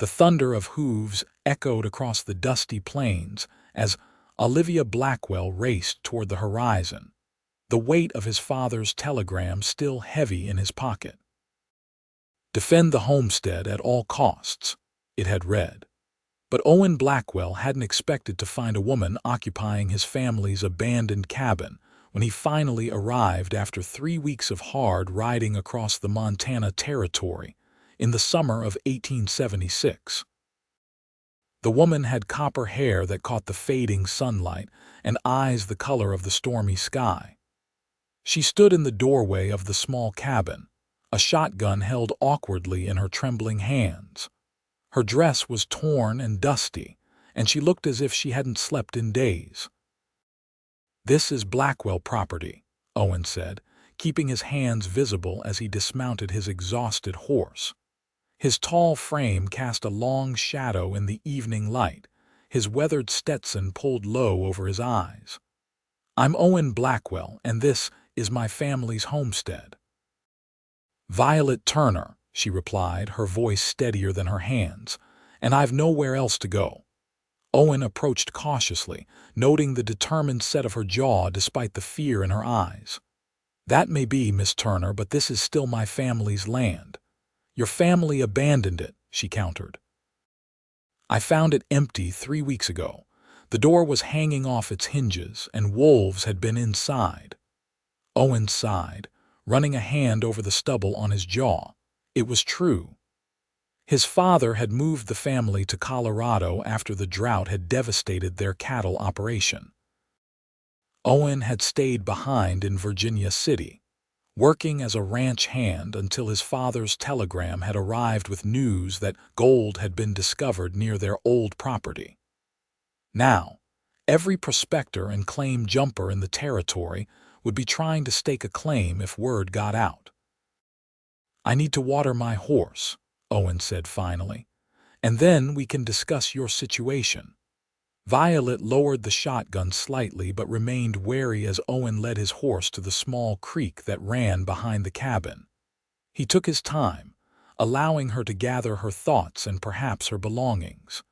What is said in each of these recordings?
The thunder of hooves echoed across the dusty plains as Olivia Blackwell raced toward the horizon, the weight of his father's telegram still heavy in his pocket. "Defend the homestead at all costs," it had read. But Owen Blackwell hadn't expected to find a woman occupying his family's abandoned cabin when he finally arrived after 3 weeks of hard riding across the Montana Territory in the summer of 1876. The woman had copper hair that caught the fading sunlight and eyes the color of the stormy sky. She stood in the doorway of the small cabin, a shotgun held awkwardly in her trembling hands. Her dress was torn and dusty, and she looked as if she hadn't slept in days. "This is Blackwell property," Owen said, keeping his hands visible as he dismounted his exhausted horse. His tall frame cast a long shadow in the evening light, his weathered Stetson pulled low over his eyes. "I'm Owen Blackwell, and this is my family's homestead." "Violet Turner," she replied, her voice steadier than her hands, "and I've nowhere else to go." Owen approached cautiously, noting the determined set of her jaw despite the fear in her eyes. "That may be, Miss Turner, but this is still my family's land." "Your family abandoned it," she countered. "I found it empty 3 weeks ago. The door was hanging off its hinges, and wolves had been inside." Owen sighed, running a hand over the stubble on his jaw. It was true. His father had moved the family to Colorado after the drought had devastated their cattle operation. Owen had stayed behind in Virginia City, working as a ranch hand until his father's telegram had arrived with news that gold had been discovered near their old property. Now, every prospector and claim jumper in the territory would be trying to stake a claim if word got out. "I need to water my horse," Owen said finally, "and then we can discuss your situation." Violet lowered the shotgun slightly but remained wary as Owen led his horse to the small creek that ran behind the cabin. He took his time, allowing her to gather her thoughts and perhaps her belongings.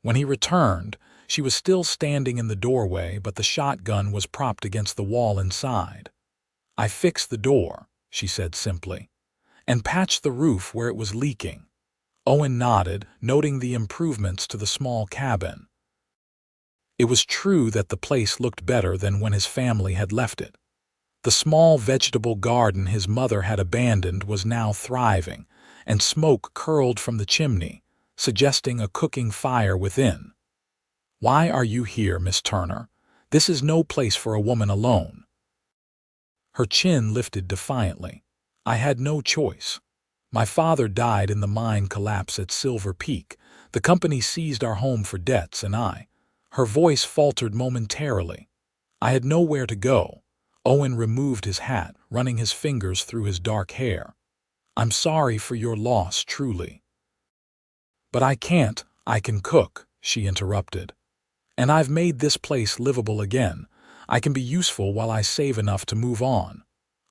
When he returned, she was still standing in the doorway, but the shotgun was propped against the wall inside. "I fixed the door," she said simply, "and patched the roof where it was leaking." Owen nodded, noting the improvements to the small cabin. It was true that the place looked better than when his family had left it. The small vegetable garden his mother had abandoned was now thriving, and smoke curled from the chimney, suggesting a cooking fire within. "Why are you here, Miss Turner? This is no place for a woman alone." Her chin lifted defiantly. "I had no choice. My father died in the mine collapse at Silver Peak. The company seized our home for debts, and Her voice faltered momentarily. "I had nowhere to go." Owen removed his hat, running his fingers through his dark hair. "I'm sorry for your loss, truly." "But I can cook," she interrupted. "And I've made this place livable again. I can be useful while I save enough to move on."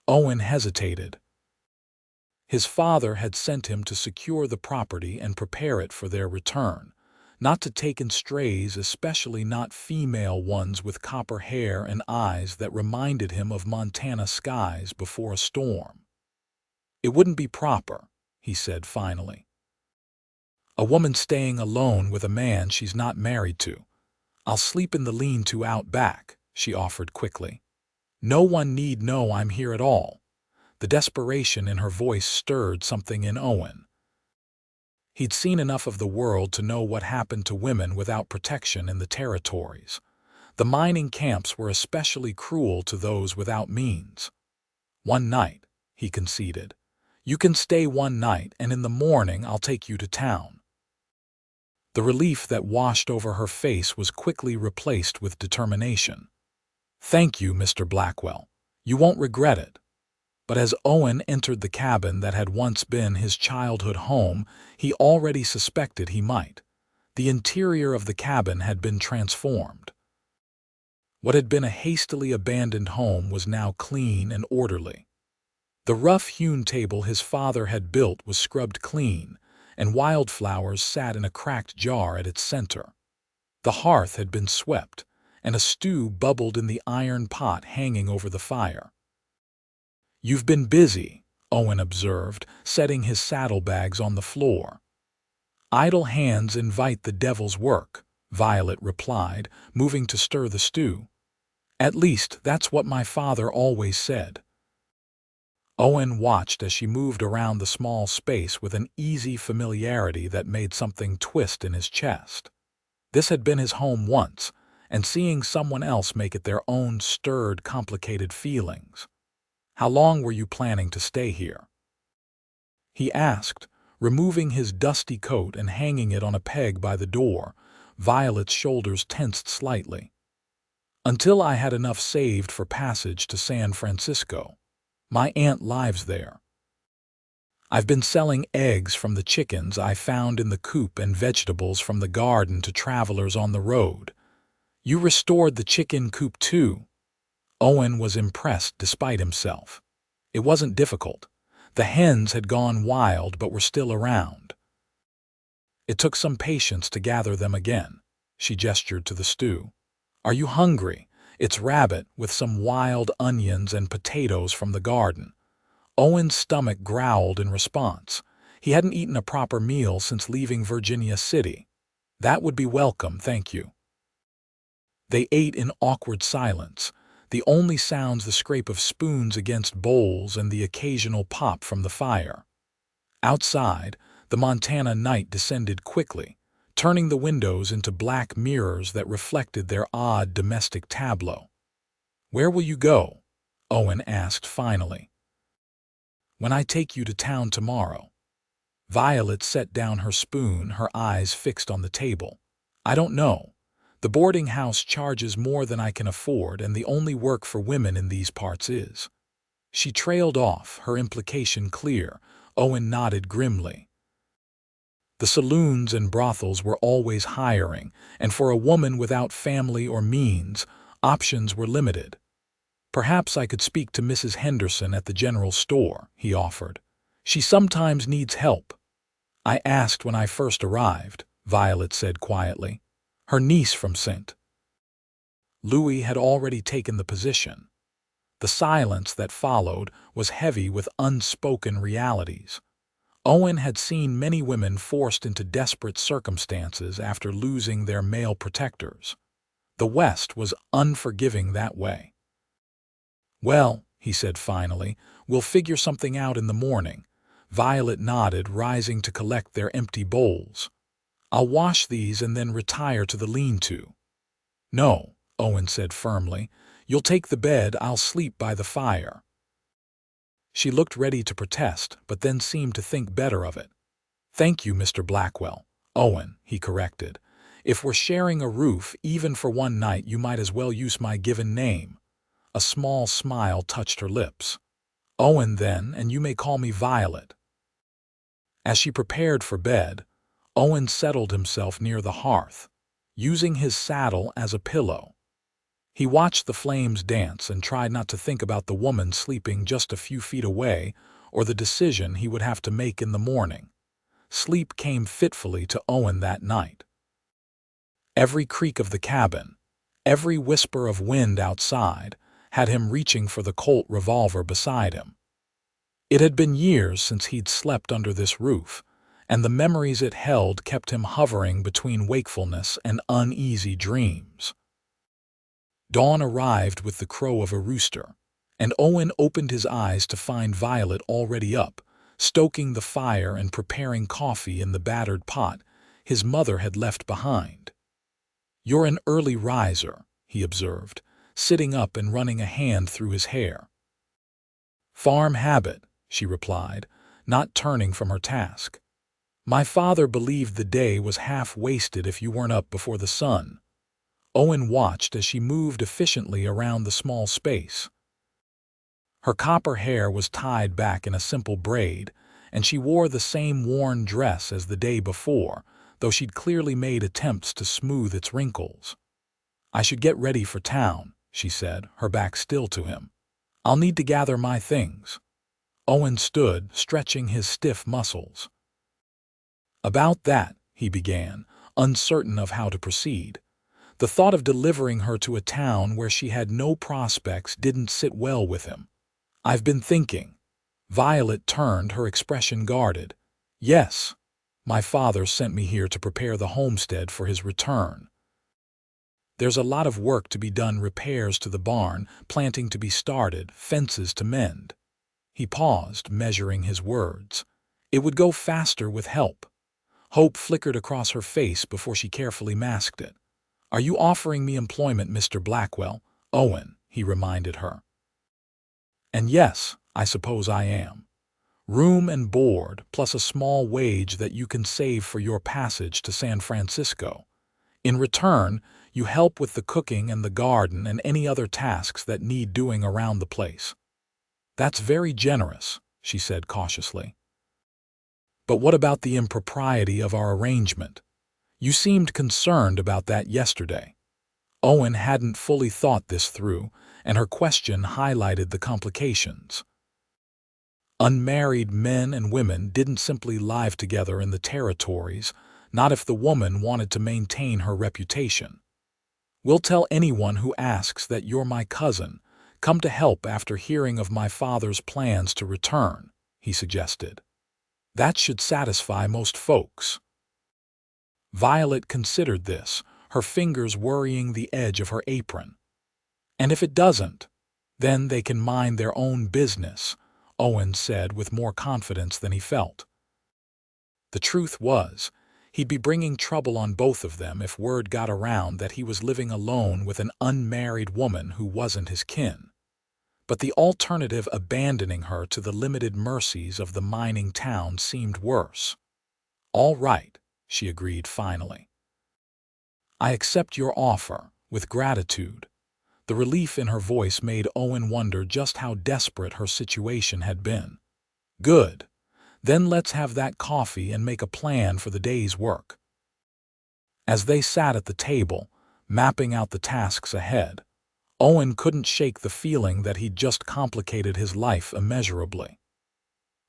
Owen hesitated. His father had sent him to secure the property and prepare it for their return, not to take in strays, especially not female ones with copper hair and eyes that reminded him of Montana skies before a storm. "It wouldn't be proper," he said finally. "A woman staying alone with a man she's not married to. I'll sleep in the lean-to out back," she offered quickly. "No one need know I'm here at all." The desperation in her voice stirred something in Owen. He'd seen enough of the world to know what happened to women without protection in the territories. The mining camps were especially cruel to those without means. "One night," he conceded. "You can stay one night, and in the morning I'll take you to town." The relief that washed over her face was quickly replaced with determination. "Thank you, Mr. Blackwell. You won't regret it." But as Owen entered the cabin that had once been his childhood home, he already suspected he might. The interior of the cabin had been transformed. What had been a hastily abandoned home was now clean and orderly. The rough-hewn table his father had built was scrubbed clean, and wildflowers sat in a cracked jar at its center. The hearth had been swept, and a stew bubbled in the iron pot hanging over the fire. "You've been busy," Owen observed, setting his saddlebags on the floor. "Idle hands invite the devil's work," Violet replied, moving to stir the stew. "At least, that's what my father always said." Owen watched as she moved around the small space with an easy familiarity that made something twist in his chest. This had been his home once, and seeing someone else make it their own stirred complicated feelings. "How long were you planning to stay here?" he asked, removing his dusty coat and hanging it on a peg by the door. Violet's shoulders tensed slightly. "Until I had enough saved for passage to San Francisco. My aunt lives there. I've been selling eggs from the chickens I found in the coop and vegetables from the garden to travelers on the road." "You restored the chicken coop too?" Owen was impressed despite himself. It wasn't difficult. The hens had gone wild but were still around. "It took some patience to gather them again." She gestured to the stew. "Are you hungry? It's rabbit with some wild onions and potatoes from the garden." Owen's stomach growled in response. He hadn't eaten a proper meal since leaving Virginia City. "That would be welcome, thank you." They ate in awkward silence, the only sounds the scrape of spoons against bowls and the occasional pop from the fire. Outside, the Montana night descended quickly, turning the windows into black mirrors that reflected their odd domestic tableau. "Where will you go?" Owen asked finally. "When I take you to town tomorrow." Violet set down her spoon, her eyes fixed on the table. "I don't know. The boarding house charges more than I can afford, and the only work for women in these parts is—" She trailed off, her implication clear. Owen nodded grimly. The saloons and brothels were always hiring, and for a woman without family or means, options were limited. "Perhaps I could speak to Mrs. Henderson at the general store," he offered. "She sometimes needs help." "I asked when I first arrived," Violet said quietly. Her niece from St. Louis had already taken the position. The silence that followed was heavy with unspoken realities. Owen had seen many women forced into desperate circumstances after losing their male protectors. The West was unforgiving that way. "Well," he said finally, "we'll figure something out in the morning." Violet nodded, rising to collect their empty bowls. "I'll wash these and then retire to the lean-to." "No," Owen said firmly. "You'll take the bed, I'll sleep by the fire." She looked ready to protest, but then seemed to think better of it. "Thank you, Mr. Blackwell." "Owen," he corrected. "If we're sharing a roof, even for one night, you might as well use my given name." A small smile touched her lips. "Owen, then, and you may call me Violet." As she prepared for bed, Owen settled himself near the hearth, using his saddle as a pillow. He watched the flames dance and tried not to think about the woman sleeping just a few feet away or the decision he would have to make in the morning. Sleep came fitfully to Owen that night. Every creak of the cabin, every whisper of wind outside, had him reaching for the Colt revolver beside him. It had been years since he'd slept under this roof, and the memories it held kept him hovering between wakefulness and uneasy dreams. Dawn arrived with the crow of a rooster, and Owen opened his eyes to find Violet already up, stoking the fire and preparing coffee in the battered pot his mother had left behind. "You're an early riser," he observed, sitting up and running a hand through his hair. "Farm habit," she replied, not turning from her task. "My father believed the day was half wasted if you weren't up before the sun." Owen watched as she moved efficiently around the small space. Her copper hair was tied back in a simple braid, and she wore the same worn dress as the day before, though she'd clearly made attempts to smooth its wrinkles. "I should get ready for town," she said, her back still to him. "I'll need to gather my things." Owen stood, stretching his stiff muscles. About that, he began, uncertain of how to proceed. The thought of delivering her to a town where she had no prospects didn't sit well with him. "I've been thinking." Violet turned, her expression guarded. "Yes. My father sent me here to prepare the homestead for his return. There's a lot of work to be done, repairs to the barn, planting to be started, fences to mend." He paused, measuring his words. "It would go faster with help." Hope flickered across her face before she carefully masked it. "Are you offering me employment, Mr. Blackwell?" "Owen," he reminded her. "And yes, I suppose I am. Room and board, plus a small wage that you can save for your passage to San Francisco. In return, you help with the cooking and the garden and any other tasks that need doing around the place." "That's very generous," she said cautiously. "But what about the impropriety of our arrangement? You seemed concerned about that yesterday." Owen hadn't fully thought this through, and her question highlighted the complications. Unmarried men and women didn't simply live together in the territories, not if the woman wanted to maintain her reputation. "We'll tell anyone who asks that you're my cousin, come to help after hearing of my father's plans to return," he suggested. "That should satisfy most folks." Violet considered this, her fingers worrying the edge of her apron. "And if it doesn't, then they can mind their own business," Owen said with more confidence than he felt. The truth was, he'd be bringing trouble on both of them if word got around that he was living alone with an unmarried woman who wasn't his kin. But the alternative, abandoning her to the limited mercies of the mining town, seemed worse. "All right," she agreed finally. "I accept your offer, with gratitude." The relief in her voice made Owen wonder just how desperate her situation had been. "Good. Then let's have that coffee and make a plan for the day's work." As they sat at the table, mapping out the tasks ahead, Owen couldn't shake the feeling that he'd just complicated his life immeasurably.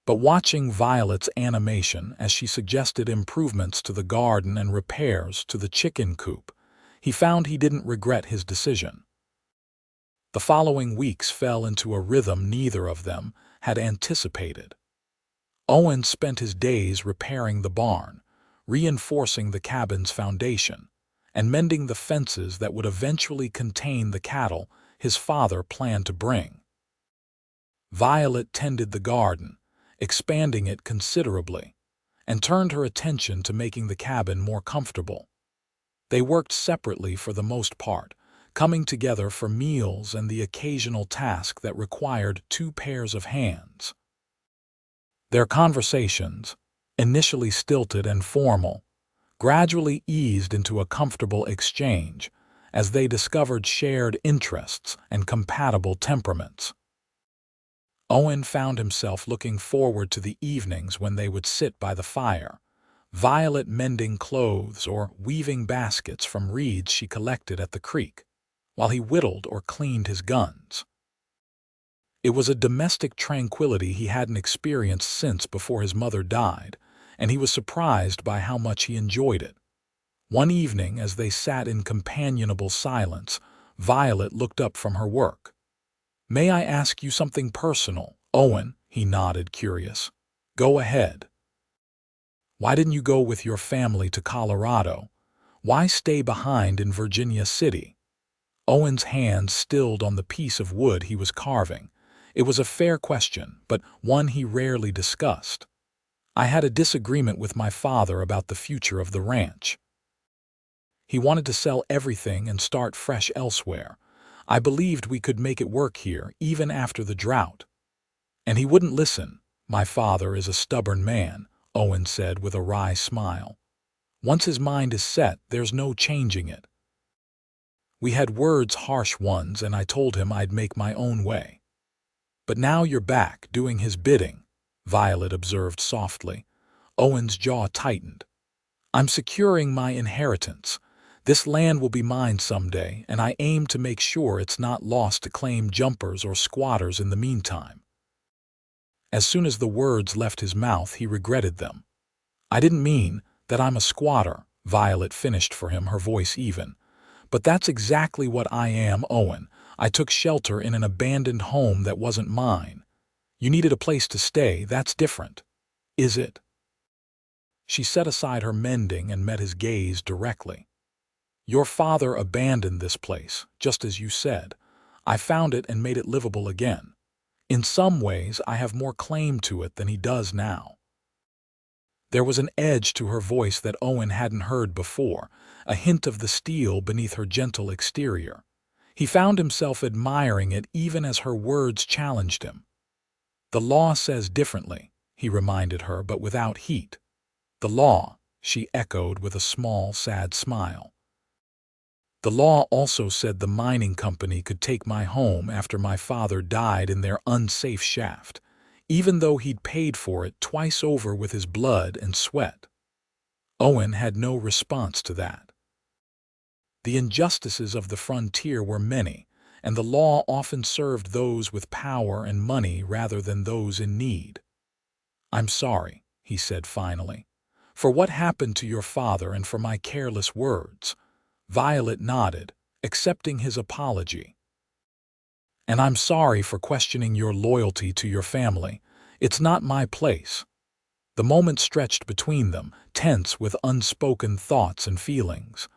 But watching Violet's animation as she suggested improvements to the garden and repairs to the chicken coop, he found he didn't regret his decision. The following weeks fell into a rhythm neither of them had anticipated. Owen spent his days repairing the barn, reinforcing the cabin's foundation, and mending the fences that would eventually contain the cattle his father planned to bring. Violet tended the garden, expanding it considerably, and turned her attention to making the cabin more comfortable. They worked separately for the most part, coming together for meals and the occasional task that required two pairs of hands. Their conversations, initially stilted and formal, gradually eased into a comfortable exchange as they discovered shared interests and compatible temperaments. Owen found himself looking forward to the evenings when they would sit by the fire, Violet mending clothes or weaving baskets from reeds she collected at the creek, while he whittled or cleaned his guns. It was a domestic tranquility he hadn't experienced since before his mother died, and he was surprised by how much he enjoyed it. One evening, as they sat in companionable silence, Violet looked up from her work. "May I ask you something personal, Owen?" He nodded, curious. "Go ahead." "Why didn't you go with your family to Colorado? Why stay behind in Virginia City?" Owen's hands stilled on the piece of wood he was carving. It was a fair question, but one he rarely discussed. "I had a disagreement with my father about the future of the ranch. He wanted to sell everything and start fresh elsewhere. I believed we could make it work here, even after the drought. And he wouldn't listen. My father is a stubborn man," Owen said with a wry smile. "Once his mind is set, there's no changing it. We had words, harsh ones, and I told him I'd make my own way." "But now you're back, doing his bidding," Violet observed softly. Owen's jaw tightened. "I'm securing my inheritance. This land will be mine someday, and I aim to make sure it's not lost to claim jumpers or squatters in the meantime." As soon as the words left his mouth, he regretted them. I didn't mean that I'm a squatter, Violet finished for him, her voice even. But that's exactly what I am, Owen. I took shelter in an abandoned home that wasn't mine. You needed a place to stay, that's different. Is it? She set aside her mending and met his gaze directly. Your father abandoned this place, just as you said. I found it and made it livable again. In some ways, I have more claim to it than he does now. There was an edge to her voice that Owen hadn't heard before, a hint of the steel beneath her gentle exterior. He found himself admiring it even as her words challenged him. The law says differently, he reminded her, but without heat. The law, she echoed with a small, sad smile. The law also said the mining company could take my home after my father died in their unsafe shaft, even though he'd paid for it twice over with his blood and sweat. Owen had no response to that. The injustices of the frontier were many, and the law often served those with power and money rather than those in need. I'm sorry, he said finally, for what happened to your father and for my careless words. Violet nodded, accepting his apology. And I'm sorry for questioning your loyalty to your family. It's not my place. The moment stretched between them, tense with unspoken thoughts and feelings.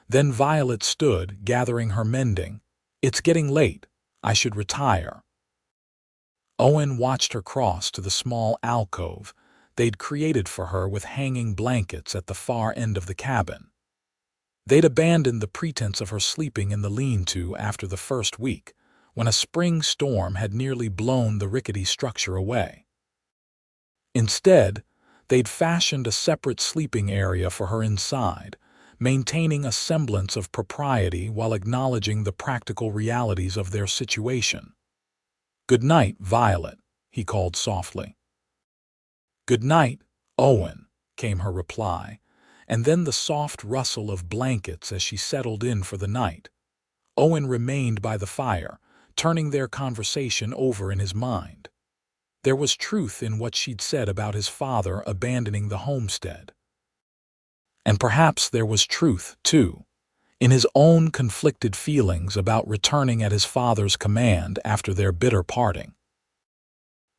Then Violet stood, gathering her mending. It's getting late. I should retire. Owen watched her cross to the small alcove they'd created for her with hanging blankets at the far end of the cabin. They'd abandoned the pretense of her sleeping in the lean-to after the first week, when a spring storm had nearly blown the rickety structure away. Instead, they'd fashioned a separate sleeping area for her inside, maintaining a semblance of propriety while acknowledging the practical realities of their situation. "Good night, Violet," he called softly. "Good night, Owen," came her reply, and then the soft rustle of blankets as she settled in for the night. Owen remained by the fire, turning their conversation over in his mind. There was truth in what she'd said about his father abandoning the homestead. And perhaps there was truth, too, in his own conflicted feelings about returning at his father's command after their bitter parting.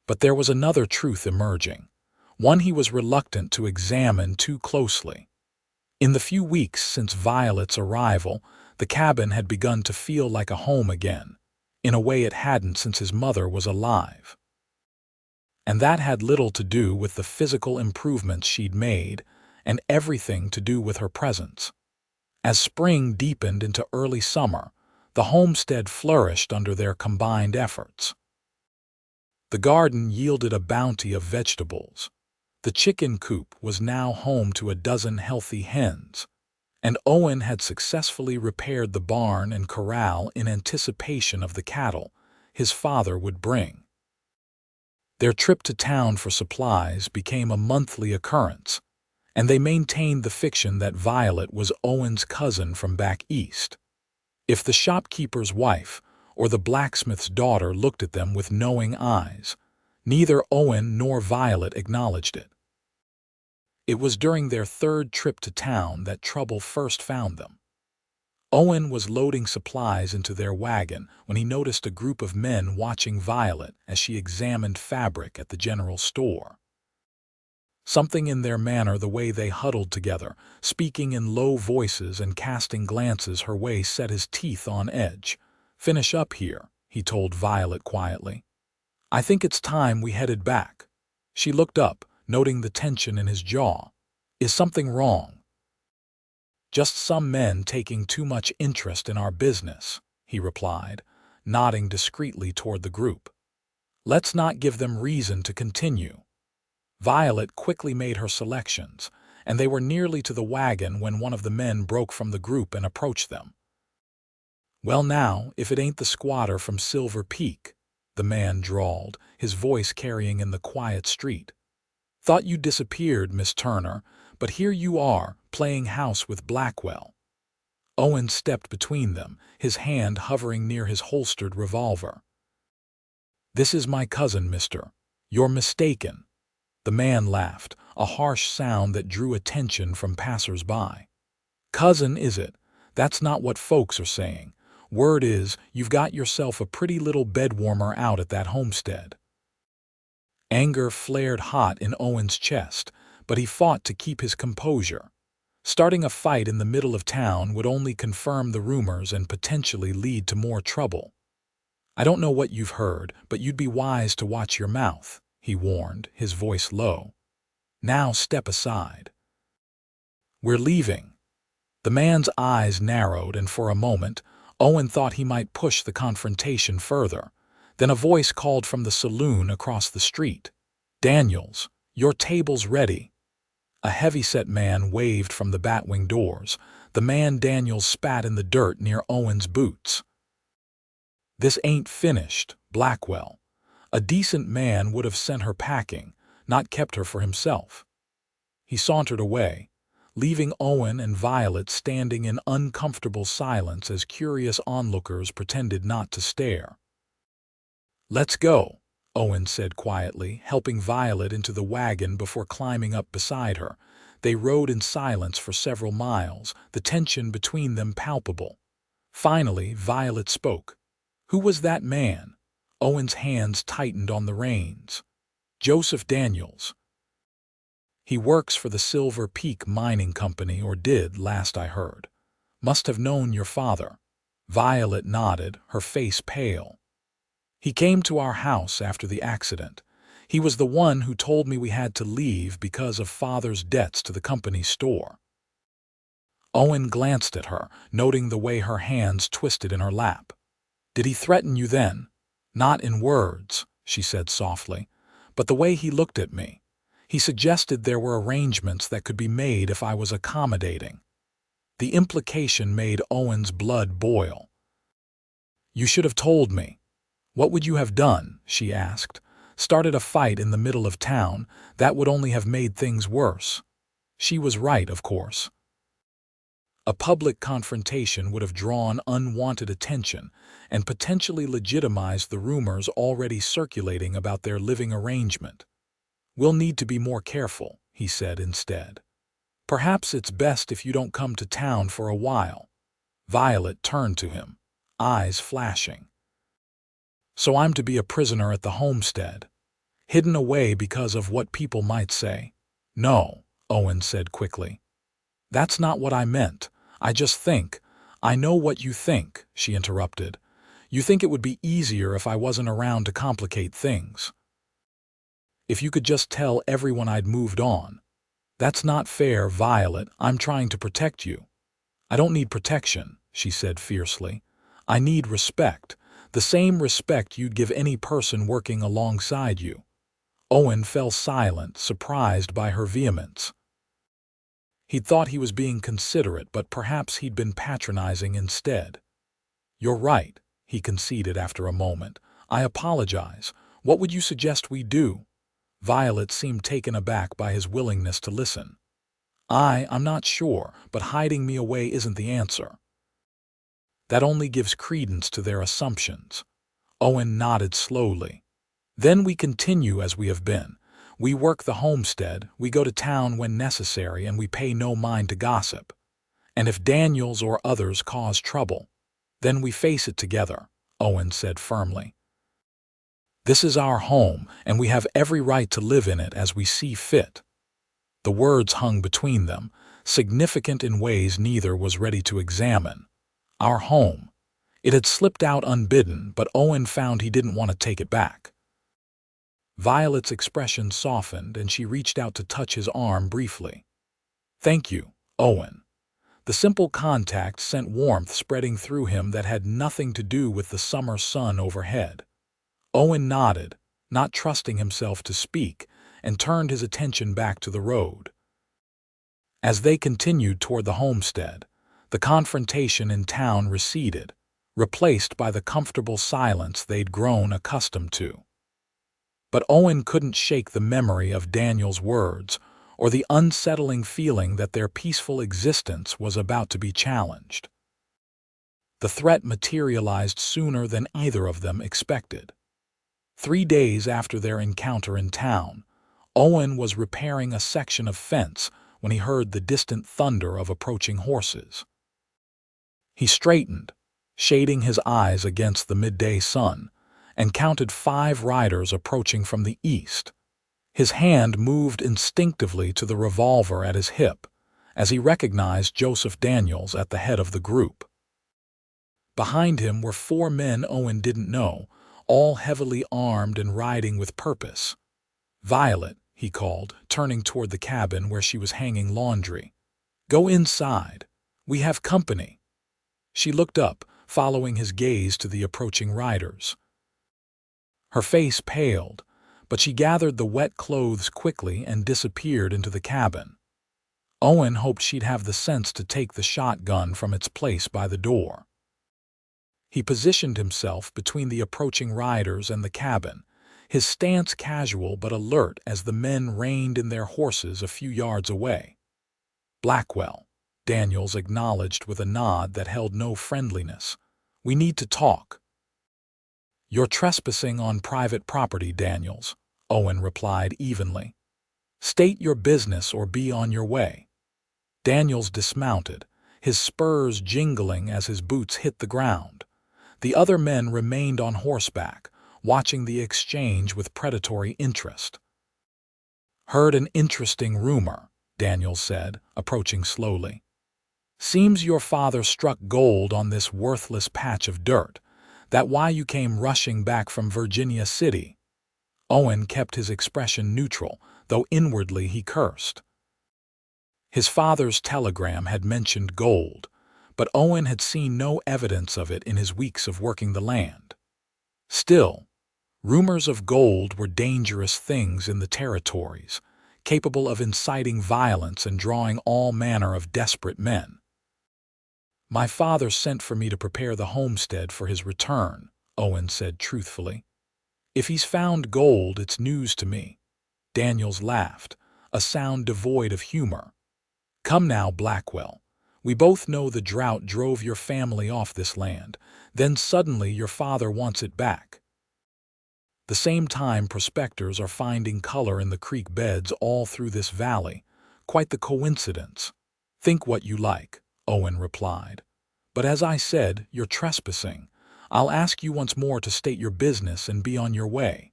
But there was another truth emerging, one he was reluctant to examine too closely. In the few weeks since Violet's arrival, the cabin had begun to feel like a home again, in a way it hadn't since his mother was alive. And that had little to do with the physical improvements she'd made, and everything to do with her presence. As spring deepened into early summer, the homestead flourished under their combined efforts. The garden yielded a bounty of vegetables. The chicken coop was now home to a dozen healthy hens, and Owen had successfully repaired the barn and corral in anticipation of the cattle his father would bring. Their trip to town for supplies became a monthly occurrence, and they maintained the fiction that Violet was Owen's cousin from back east. If the shopkeeper's wife or the blacksmith's daughter looked at them with knowing eyes, neither Owen nor Violet acknowledged it. It was during their third trip to town that trouble first found them. Owen was loading supplies into their wagon when he noticed a group of men watching Violet as she examined fabric at the general store. Something in their manner, the way they huddled together, speaking in low voices and casting glances her way, set his teeth on edge. "Finish up here," he told Violet quietly. "I think it's time we headed back." She looked up, noting the tension in his jaw. "Is something wrong?" "Just some men taking too much interest in our business," he replied, nodding discreetly toward the group. "Let's not give them reason to continue." Violet quickly made her selections, and they were nearly to the wagon when one of the men broke from the group and approached them. "Well now, if it ain't the squatter from Silver Peak," the man drawled, his voice carrying in the quiet street. "Thought you disappeared, Miss Turner, but here you are, playing house with Blackwell." Owen stepped between them, his hand hovering near his holstered revolver. "This is my cousin, mister. You're mistaken." The man laughed, a harsh sound that drew attention from passers-by. "Cousin, is it? That's not what folks are saying. Word is, you've got yourself a pretty little bedwarmer out at that homestead." Anger flared hot in Owen's chest, but he fought to keep his composure. Starting a fight in the middle of town would only confirm the rumors and potentially lead to more trouble. "I don't know what you've heard, but you'd be wise to watch your mouth," he warned, his voice low. "Now step aside. We're leaving." The man's eyes narrowed, and for a moment, Owen thought he might push the confrontation further. Then a voice called from the saloon across the street. "Daniels, your table's ready." A heavy-set man waved from the batwing doors. The man Daniels spat in the dirt near Owen's boots. "This ain't finished, Blackwell. A decent man would have sent her packing, not kept her for himself." He sauntered away, leaving Owen and Violet standing in uncomfortable silence as curious onlookers pretended not to stare. "Let's go," Owen said quietly, helping Violet into the wagon before climbing up beside her. They rode in silence for several miles, the tension between them palpable. Finally, Violet spoke. "Who was that man?" Owen's hands tightened on the reins. "Joseph Daniels. He works for the Silver Peak Mining Company, or did, last I heard. Must have known your father." Violet nodded, her face pale. "He came to our house after the accident. He was the one who told me we had to leave because of father's debts to the company store." Owen glanced at her, noting the way her hands twisted in her lap. "Did he threaten you then?" "Not in words," she said softly, "but the way he looked at me. He suggested there were arrangements that could be made if I was accommodating." The implication made Owen's blood boil. "You should have told me." "What would you have done?" she asked. "Started a fight in the middle of town? That would only have made things worse." She was right, of course. A public confrontation would have drawn unwanted attention and potentially legitimized the rumors already circulating about their living arrangement. "We'll need to be more careful," he said instead. "Perhaps it's best if you don't come to town for a while." Violet turned to him, eyes flashing. "So I'm to be a prisoner at the homestead? Hidden away because of what people might say?" "No," Owen said quickly. "That's not what I meant. I just think—" "I know what you think," she interrupted. "You think it would be easier if I wasn't around to complicate things. If you could just tell everyone I'd moved on." "That's not fair, Violet. I'm trying to protect you." "I don't need protection," she said fiercely. "I need respect. The same respect you'd give any person working alongside you." Owen fell silent, surprised by her vehemence. He'd thought he was being considerate, but perhaps he'd been patronizing instead. "You're right," he conceded after a moment. "I apologize. What would you suggest we do?" Violet seemed taken aback by his willingness to listen. I'm not sure, but hiding me away isn't the answer." "That only gives credence to their assumptions." Owen nodded slowly. "Then we continue as we have been. We work the homestead, we go to town when necessary, and we pay no mind to gossip. And if Daniels or others cause trouble, then we face it together," Owen said firmly. "This is our home, and we have every right to live in it as we see fit." The words hung between them, significant in ways neither was ready to examine. Our home. It had slipped out unbidden, but Owen found he didn't want to take it back. Violet's expression softened, and she reached out to touch his arm briefly. "Thank you, Owen." The simple contact sent warmth spreading through him that had nothing to do with the summer sun overhead. Owen nodded, not trusting himself to speak, and turned his attention back to the road. As they continued toward the homestead, the confrontation in town receded, replaced by the comfortable silence they'd grown accustomed to. But Owen couldn't shake the memory of Daniel's words or the unsettling feeling that their peaceful existence was about to be challenged. The threat materialized sooner than either of them expected. 3 days after their encounter in town, Owen was repairing a section of fence when he heard the distant thunder of approaching horses. He straightened, shading his eyes against the midday sun, and counted 5 riders approaching from the east. His hand moved instinctively to the revolver at his hip as he recognized Joseph Daniels at the head of the group. Behind him were 4 men Owen didn't know, all heavily armed and riding with purpose. "Violet," he called, turning toward the cabin where she was hanging laundry. "Go inside. We have company." She looked up, following his gaze to the approaching riders. Her face paled, but she gathered the wet clothes quickly and disappeared into the cabin. Owen hoped she'd have the sense to take the shotgun from its place by the door. He positioned himself between the approaching riders and the cabin, his stance casual but alert as the men reined in their horses a few yards away. "Blackwell," Daniels acknowledged with a nod that held no friendliness. "We need to talk." "You're trespassing on private property, Daniels," Owen replied evenly. "State your business or be on your way." Daniels dismounted, his spurs jingling as his boots hit the ground. The other men remained on horseback, watching the exchange with predatory interest. "Heard an interesting rumor," Daniels said, approaching slowly. "Seems your father struck gold on this worthless patch of dirt. That why you came rushing back from Virginia City?" Owen kept his expression neutral, though inwardly he cursed. His father's telegram had mentioned gold, but Owen had seen no evidence of it in his weeks of working the land. Still, rumors of gold were dangerous things in the territories, capable of inciting violence and drawing all manner of desperate men. "My father sent for me to prepare the homestead for his return," Owen said truthfully. "If he's found gold, it's news to me." Daniels laughed, a sound devoid of humor. "Come now, Blackwell. We both know the drought drove your family off this land, then suddenly your father wants it back. The same time prospectors are finding color in the creek beds all through this valley. Quite the coincidence." "Think what you like," Owen replied. "But as I said, you're trespassing. I'll ask you once more to state your business and be on your way."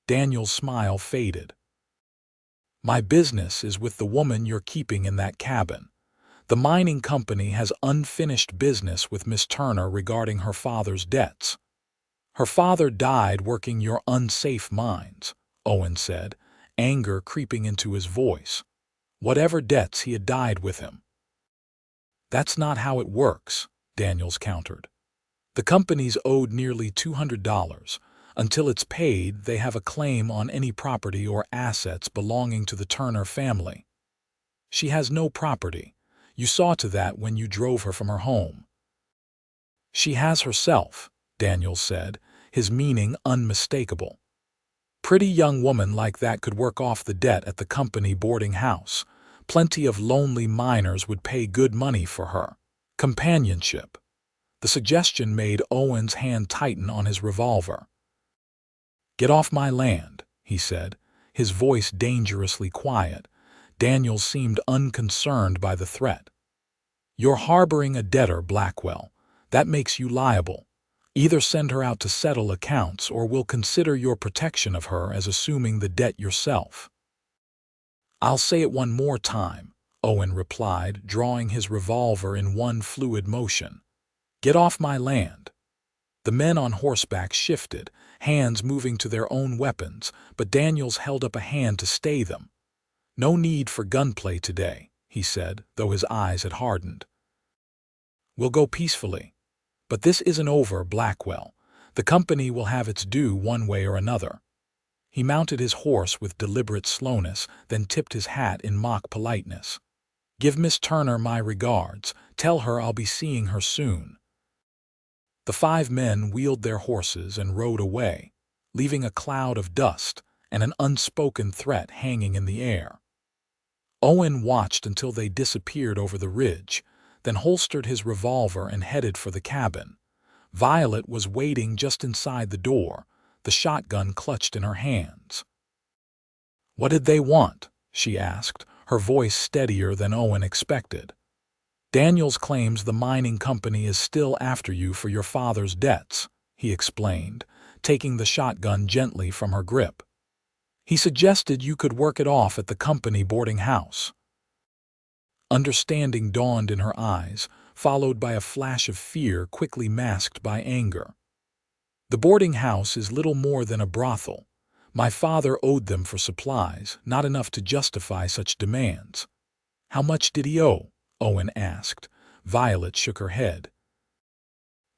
Daniel's smile faded. "My business is with the woman you're keeping in that cabin. The mining company has unfinished business with Miss Turner regarding her father's debts." "Her father died working your unsafe mines," Owen said, anger creeping into his voice. "Whatever debts, he had died with him." "That's not how it works," Daniels countered. "The company's owed nearly $200. Until it's paid, they have a claim on any property or assets belonging to the Turner family." "She has no property. You saw to that when you drove her from her home." "She has herself," Daniels said, his meaning unmistakable. "Pretty young woman like that could work off the debt at the company boarding house. Plenty of lonely miners would pay good money for her. Companionship." The suggestion made Owen's hand tighten on his revolver. "Get off my land," he said, his voice dangerously quiet. Daniels seemed unconcerned by the threat. "You're harboring a debtor, Blackwell. That makes you liable. Either send her out to settle accounts or we'll consider your protection of her as assuming the debt yourself." "I'll say it one more time," Owen replied, drawing his revolver in one fluid motion. "Get off my land." The men on horseback shifted, hands moving to their own weapons, but Daniels held up a hand to stay them. "No need for gunplay today," he said, though his eyes had hardened. "We'll go peacefully. But this isn't over, Blackwell. The company will have its due one way or another." He mounted his horse with deliberate slowness, then tipped his hat in mock politeness. "Give Miss Turner my regards. Tell her I'll be seeing her soon." The 5 men wheeled their horses and rode away, leaving a cloud of dust and an unspoken threat hanging in the air. Owen watched until they disappeared over the ridge, then holstered his revolver and headed for the cabin. Violet was waiting just inside the door, the shotgun clutched in her hands. "What did they want?" she asked, her voice steadier than Owen expected. "Daniels claims the mining company is still after you for your father's debts," he explained, taking the shotgun gently from her grip. "He suggested you could work it off at the company boarding house." Understanding dawned in her eyes, followed by a flash of fear quickly masked by anger. "The boarding house is little more than a brothel. My father owed them for supplies, not enough to justify such demands." "How much did he owe?" Owen asked. Violet shook her head.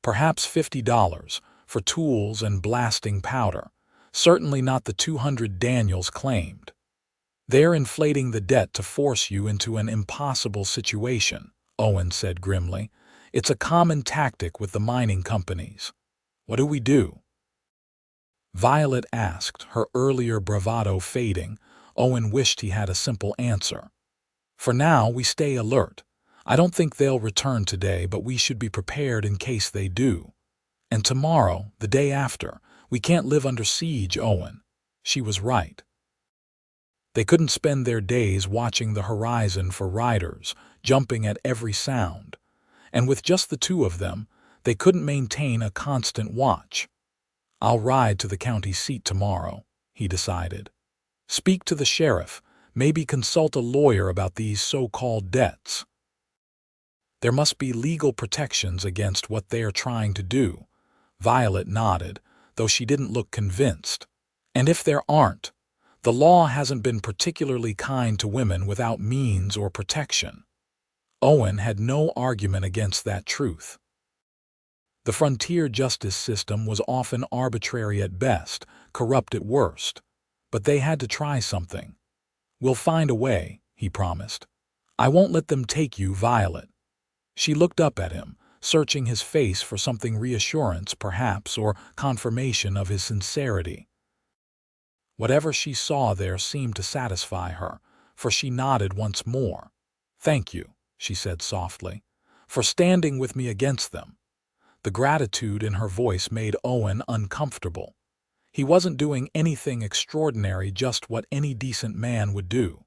"Perhaps $50 for tools and blasting powder. Certainly not the 200 Daniels claimed. They're inflating the debt to force you into an impossible situation," Owen said grimly. "It's a common tactic with the mining companies. What do we do?" Violet asked, her earlier bravado fading. Owen wished he had a simple answer. "For now, we stay alert. I don't think they'll return today, but we should be prepared in case they do. And tomorrow, the day after, we can't live under siege, Owen." She was right. They couldn't spend their days watching the horizon for riders, jumping at every sound. And with just the two of them, they couldn't maintain a constant watch. "I'll ride to the county seat tomorrow," he decided. "Speak to the sheriff, maybe consult a lawyer about these so-called debts. There must be legal protections against what they are trying to do." Violet nodded, though she didn't look convinced. "And if there aren't, the law hasn't been particularly kind to women without means or protection." Owen had no argument against that truth. The frontier justice system was often arbitrary at best, corrupt at worst. But they had to try something. "We'll find a way," he promised. "I won't let them take you, Violet." She looked up at him, searching his face for something reassurance, perhaps, or confirmation of his sincerity. Whatever she saw there seemed to satisfy her, for she nodded once more. "Thank you," she said softly, "for standing with me against them." The gratitude in her voice made Owen uncomfortable. He wasn't doing anything extraordinary, just what any decent man would do.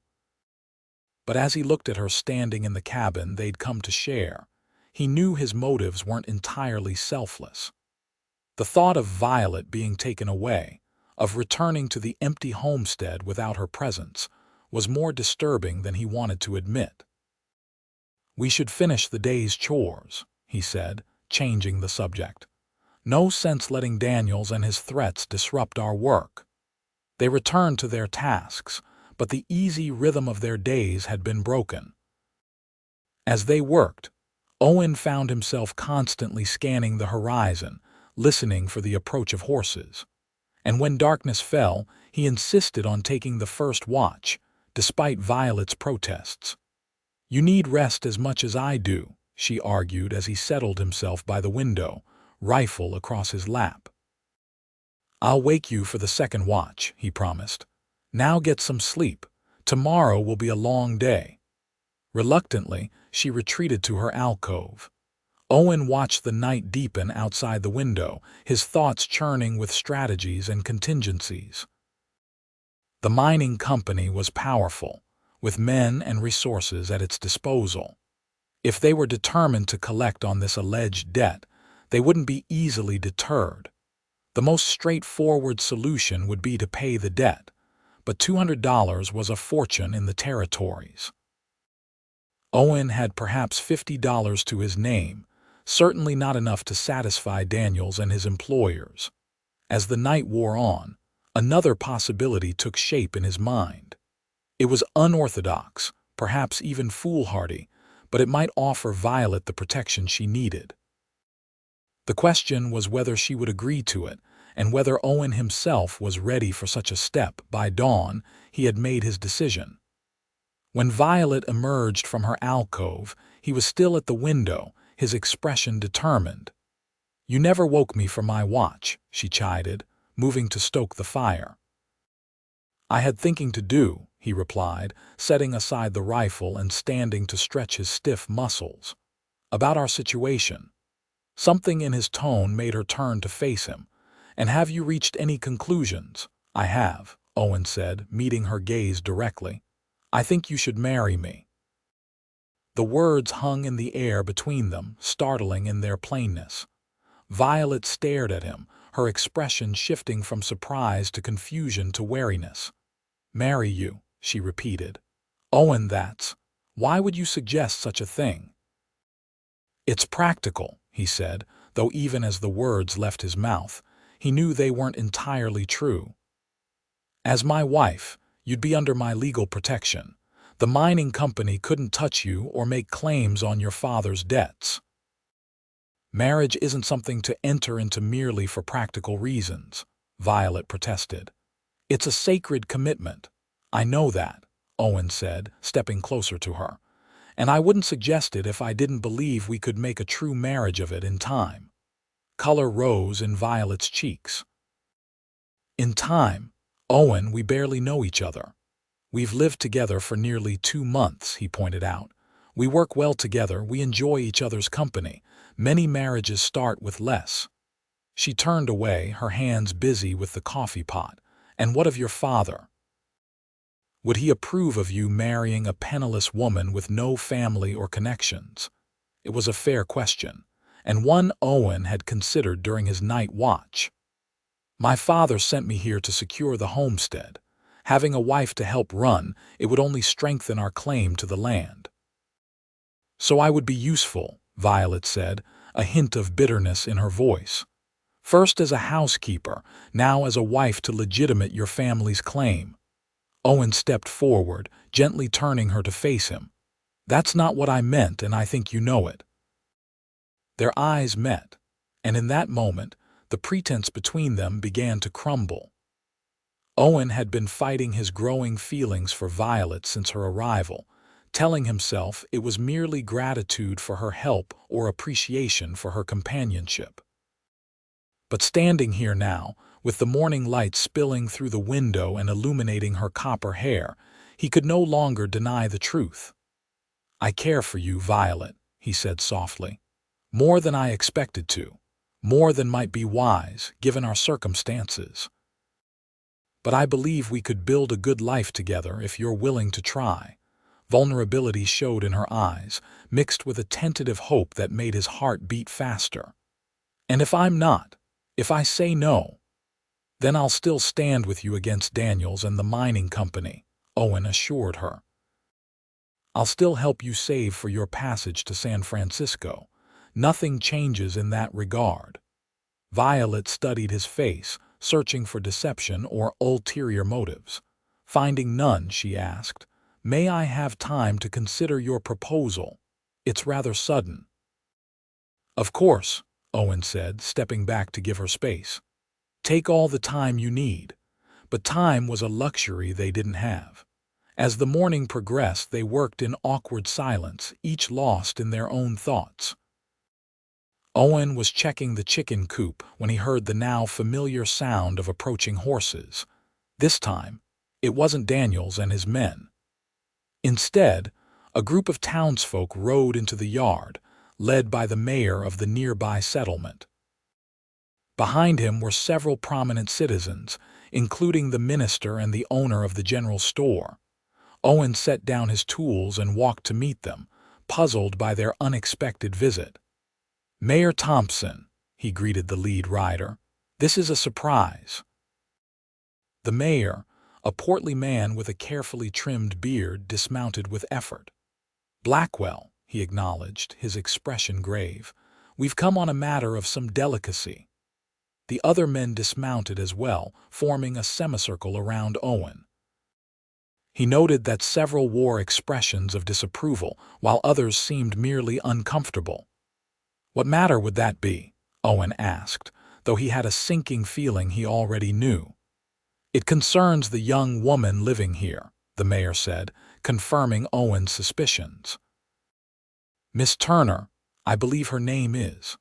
But as he looked at her standing in the cabin they'd come to share, he knew his motives weren't entirely selfless. The thought of Violet being taken away, of returning to the empty homestead without her presence, was more disturbing than he wanted to admit. "We should finish the day's chores," he said, changing the subject. "No sense letting Daniels and his threats disrupt our work." They returned to their tasks, but the easy rhythm of their days had been broken. As they worked, Owen found himself constantly scanning the horizon, listening for the approach of horses. And when darkness fell, he insisted on taking the first watch, despite Violet's protests. "You need rest as much as I do," she argued as he settled himself by the window, rifle across his lap. "I'll wake you for the second watch," he promised. "Now get some sleep. Tomorrow will be a long day." Reluctantly, she retreated to her alcove. Owen watched the night deepen outside the window, his thoughts churning with strategies and contingencies. The mining company was powerful, with men and resources at its disposal. If they were determined to collect on this alleged debt, they wouldn't be easily deterred. The most straightforward solution would be to pay the debt, but $200 was a fortune in the territories. Owen had perhaps $50 to his name, certainly not enough to satisfy Daniels and his employers. As the night wore on, another possibility took shape in his mind. It was unorthodox, perhaps even foolhardy, but it might offer Violet the protection she needed. The question was whether she would agree to it, and whether Owen himself was ready for such a step. By dawn, he had made his decision. When Violet emerged from her alcove, he was still at the window, his expression determined. "You never woke me for my watch," she chided, moving to stoke the fire. "I had thinking to do," he replied, setting aside the rifle and standing to stretch his stiff muscles. "About our situation." Something in his tone made her turn to face him. "And have you reached any conclusions?" "I have," Owen said, meeting her gaze directly. "I think you should marry me." The words hung in the air between them, startling in their plainness. Violet stared at him, her expression shifting from surprise to confusion to wariness. "Marry you," she repeated. "Owen, why would you suggest such a thing?" "It's practical," he said, though even as the words left his mouth, he knew they weren't entirely true. "As my wife, you'd be under my legal protection. The mining company couldn't touch you or make claims on your father's debts." "Marriage isn't something to enter into merely for practical reasons," Violet protested. "It's a sacred commitment." "I know that," Owen said, stepping closer to her. "And I wouldn't suggest it if I didn't believe we could make a true marriage of it in time." Color rose in Violet's cheeks. "In time? Owen, we barely know each other." "We've lived together for nearly 2 months," he pointed out. "We work well together, we enjoy each other's company. Many marriages start with less." She turned away, her hands busy with the coffee pot. "And what of your father? Would he approve of you marrying a penniless woman with no family or connections?" It was a fair question, and one Owen had considered during his night watch. "My father sent me here to secure the homestead. Having a wife to help run, it would only strengthen our claim to the land." "So I would be useful," Violet said, a hint of bitterness in her voice. "First as a housekeeper, now as a wife to legitimate your family's claim." Owen stepped forward, gently turning her to face him. "That's not what I meant, and I think you know it." Their eyes met, and in that moment, the pretense between them began to crumble. Owen had been fighting his growing feelings for Violet since her arrival, telling himself it was merely gratitude for her help or appreciation for her companionship. But standing here now, with the morning light spilling through the window and illuminating her copper hair, he could no longer deny the truth. "I care for you, Violet," he said softly. "More than I expected to. More than might be wise, given our circumstances. But I believe we could build a good life together if you're willing to try." Vulnerability showed in her eyes, mixed with a tentative hope that made his heart beat faster. "And if I'm not, if I say no, then I'll still stand with you against Daniels and the mining company," Owen assured her. "I'll still help you save for your passage to San Francisco. Nothing changes in that regard." Violet studied his face, searching for deception or ulterior motives. Finding none, she asked, "May I have time to consider your proposal? It's rather sudden." "Of course," Owen said, stepping back to give her space. "Take all the time you need." But time was a luxury they didn't have. As the morning progressed, they worked in awkward silence, each lost in their own thoughts. Owen was checking the chicken coop when he heard the now familiar sound of approaching horses. This time, it wasn't Daniels and his men. Instead, a group of townsfolk rode into the yard, led by the mayor of the nearby settlement. Behind him were several prominent citizens, including the minister and the owner of the general store. Owen set down his tools and walked to meet them, puzzled by their unexpected visit. "Mayor Thompson," he greeted the lead rider, "this is a surprise." The mayor, a portly man with a carefully trimmed beard, dismounted with effort. "Blackwell," he acknowledged, his expression grave, "we've come on a matter of some delicacy." The other men dismounted as well, forming a semicircle around Owen. He noted that several wore expressions of disapproval, while others seemed merely uncomfortable. "What matter would that be?" Owen asked, though he had a sinking feeling he already knew. "It concerns the young woman living here," the mayor said, confirming Owen's suspicions. "Miss Turner, I believe her name is."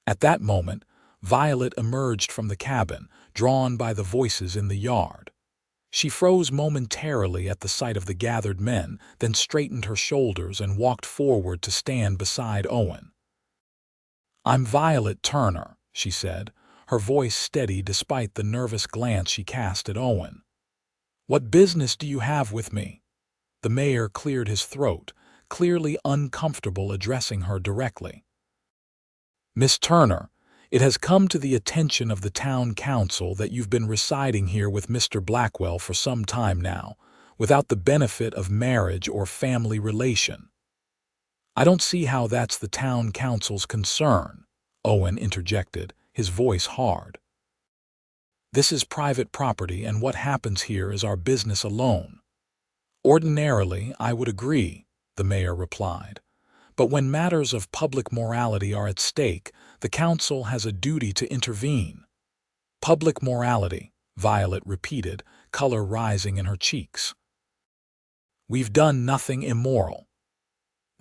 At that moment, Violet emerged from the cabin, drawn by the voices in the yard. She froze momentarily at the sight of the gathered men, then straightened her shoulders and walked forward to stand beside Owen. "I'm Violet Turner," she said, her voice steady despite the nervous glance she cast at Owen. What business do you have with me? The mayor cleared his throat, clearly uncomfortable addressing her directly. Miss Turner, it has come to the attention of the town council that you've been residing here with Mr. Blackwell for some time now, without the benefit of marriage or family relation. I don't see how that's the town council's concern, Owen interjected, his voice hard. This is private property, and what happens here is our business alone. Ordinarily, I would agree, the mayor replied. But when matters of public morality are at stake, the council has a duty to intervene. Public morality, Violet repeated, color rising in her cheeks. We've done nothing immoral.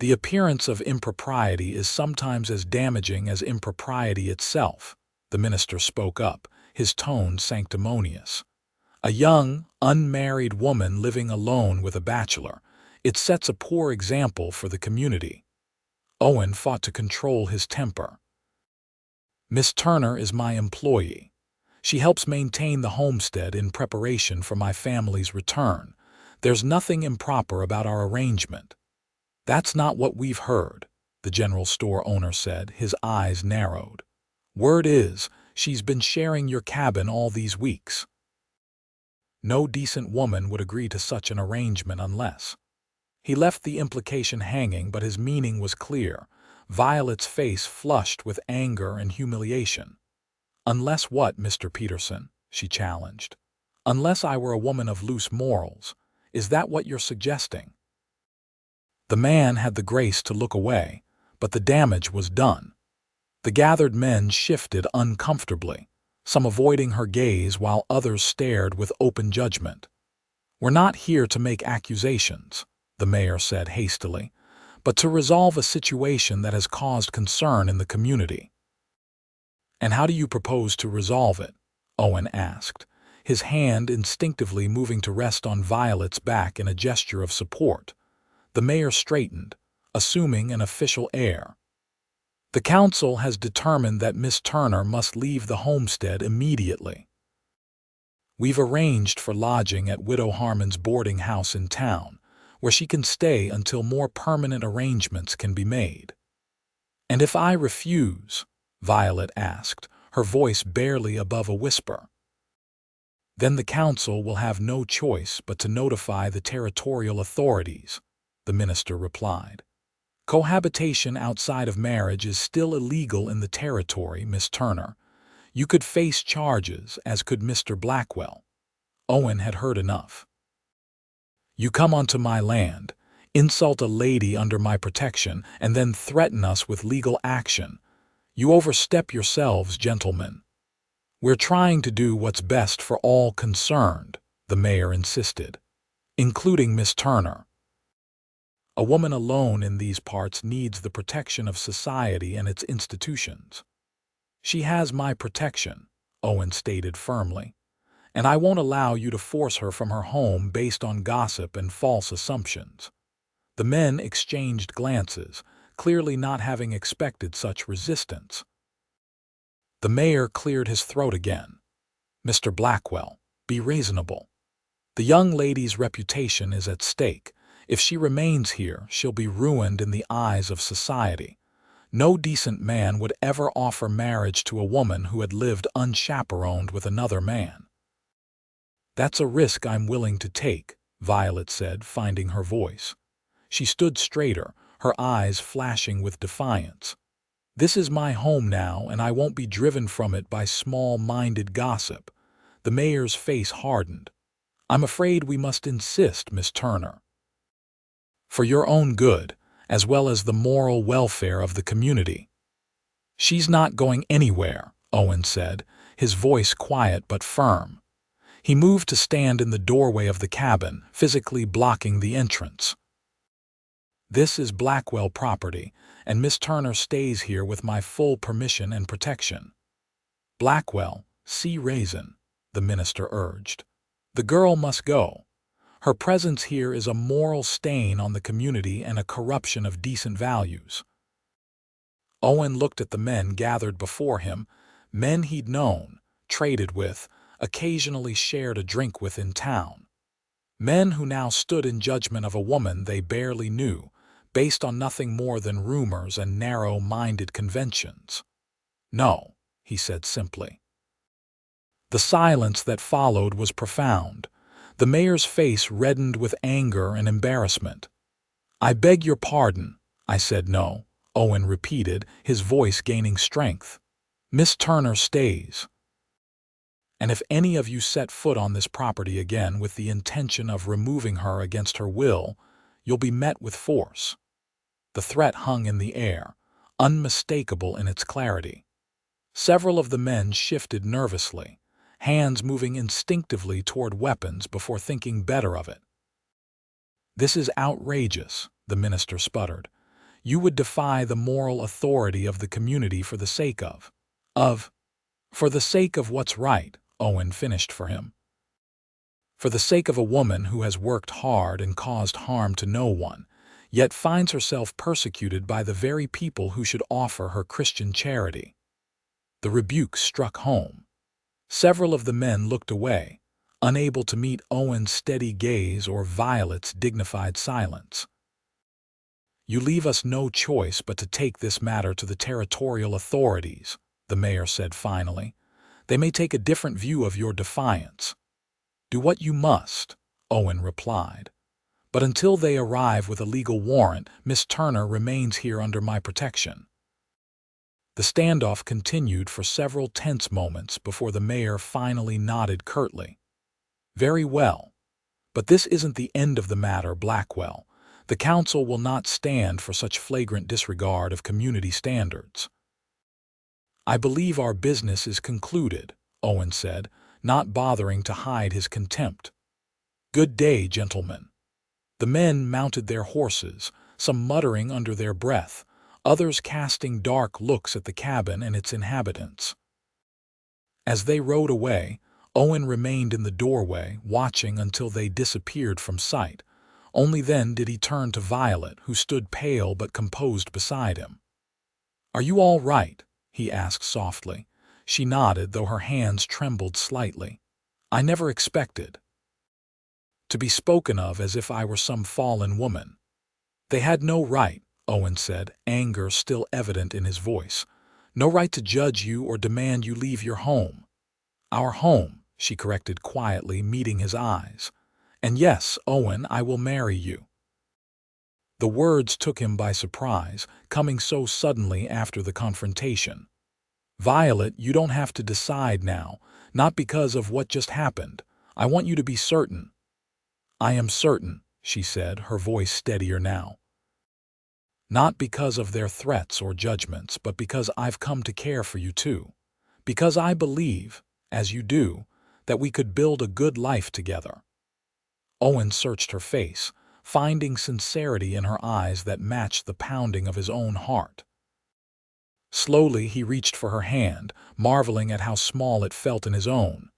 The appearance of impropriety is sometimes as damaging as impropriety itself, the minister spoke up, his tone sanctimonious. A young, unmarried woman living alone with a bachelor, it sets a poor example for the community. Owen fought to control his temper. Miss Turner is my employee. She helps maintain the homestead in preparation for my family's return. There's nothing improper about our arrangement. That's not what we've heard, the general store owner said, his eyes narrowed. Word is, she's been sharing your cabin all these weeks. No decent woman would agree to such an arrangement unless. He left the implication hanging, but his meaning was clear. Violet's face flushed with anger and humiliation. Unless what, Mr. Peterson? She challenged. Unless I were a woman of loose morals. Is that what you're suggesting? The man had the grace to look away, but the damage was done. The gathered men shifted uncomfortably, some avoiding her gaze while others stared with open judgment. We're not here to make accusations, the mayor said hastily, but to resolve a situation that has caused concern in the community. And how do you propose to resolve it? Owen asked, his hand instinctively moving to rest on Violet's back in a gesture of support. The mayor straightened, assuming an official air. The council has determined that Miss Turner must leave the homestead immediately. We've arranged for lodging at Widow Harmon's boarding house in town, where she can stay until more permanent arrangements can be made. And if I refuse? Violet asked, her voice barely above a whisper. Then the council will have no choice but to notify the territorial authorities, the minister replied. Cohabitation outside of marriage is still illegal in the territory, Miss Turner. You could face charges, as could Mr. Blackwell. Owen had heard enough. You come onto my land, insult a lady under my protection, and then threaten us with legal action. You overstep yourselves, gentlemen. We're trying to do what's best for all concerned, the mayor insisted, including Miss Turner. A woman alone in these parts needs the protection of society and its institutions. She has my protection, Owen stated firmly, and I won't allow you to force her from her home based on gossip and false assumptions. The men exchanged glances, clearly not having expected such resistance. The mayor cleared his throat again. Mr. Blackwell, be reasonable. The young lady's reputation is at stake. If she remains here, she'll be ruined in the eyes of society. No decent man would ever offer marriage to a woman who had lived unchaperoned with another man. That's a risk I'm willing to take, Violet said, finding her voice. She stood straighter, her eyes flashing with defiance. This is my home now, and I won't be driven from it by small-minded gossip. The mayor's face hardened. I'm afraid we must insist, Miss Turner. For your own good, as well as the moral welfare of the community. She's not going anywhere, Owen said, his voice quiet but firm. He moved to stand in the doorway of the cabin, physically blocking the entrance. This is Blackwell property, and Miss Turner stays here with my full permission and protection. Blackwell, see Raisin, the minister urged. The girl must go. Her presence here is a moral stain on the community and a corruption of decent values. Owen looked at the men gathered before him, men he'd known, traded with, occasionally shared a drink with in town. Men who now stood in judgment of a woman they barely knew, based on nothing more than rumors and narrow-minded conventions. "No," he said simply. The silence that followed was profound. The mayor's face reddened with anger and embarrassment. "I beg your pardon," I said. "No," Owen repeated, his voice gaining strength. "Miss Turner stays. And if any of you set foot on this property again with the intention of removing her against her will, you'll be met with force." The threat hung in the air, unmistakable in its clarity. Several of the men shifted nervously, hands moving instinctively toward weapons before thinking better of it. "This is outrageous," the minister sputtered. "You would defy the moral authority of the community for the sake of what's right," Owen finished for him. "For the sake of a woman who has worked hard and caused harm to no one, yet finds herself persecuted by the very people who should offer her Christian charity." The rebuke struck home. Several of the men looked away, unable to meet Owen's steady gaze or Violet's dignified silence. "You leave us no choice but to take this matter to the territorial authorities," the mayor said finally. "They may take a different view of your defiance." "Do what you must," Owen replied. "But until they arrive with a legal warrant, Miss Turner remains here under my protection." The standoff continued for several tense moments before the mayor finally nodded curtly. "Very well. But this isn't the end of the matter, Blackwell. The council will not stand for such flagrant disregard of community standards." "I believe our business is concluded," Owen said, not bothering to hide his contempt. "Good day, gentlemen." The men mounted their horses, some muttering under their breath, others casting dark looks at the cabin and its inhabitants. As they rode away, Owen remained in the doorway, watching until they disappeared from sight. Only then did he turn to Violet, who stood pale but composed beside him. "Are you all right?" he asked softly. She nodded, though her hands trembled slightly. "I never expected to be spoken of as if I were some fallen woman." "They had no right," Owen said, anger still evident in his voice. "No right to judge you or demand you leave your home." "Our home," she corrected quietly, meeting his eyes. "And yes, Owen, I will marry you." The words took him by surprise, coming so suddenly after the confrontation. "Violet, you don't have to decide now, not because of what just happened. I want you to be certain." "I am certain," she said, her voice steadier now. "Not because of their threats or judgments, but because I've come to care for you too. Because I believe, as you do, that we could build a good life together." Owen searched her face, finding sincerity in her eyes that matched the pounding of his own heart. Slowly he reached for her hand, marveling at how small it felt in his own.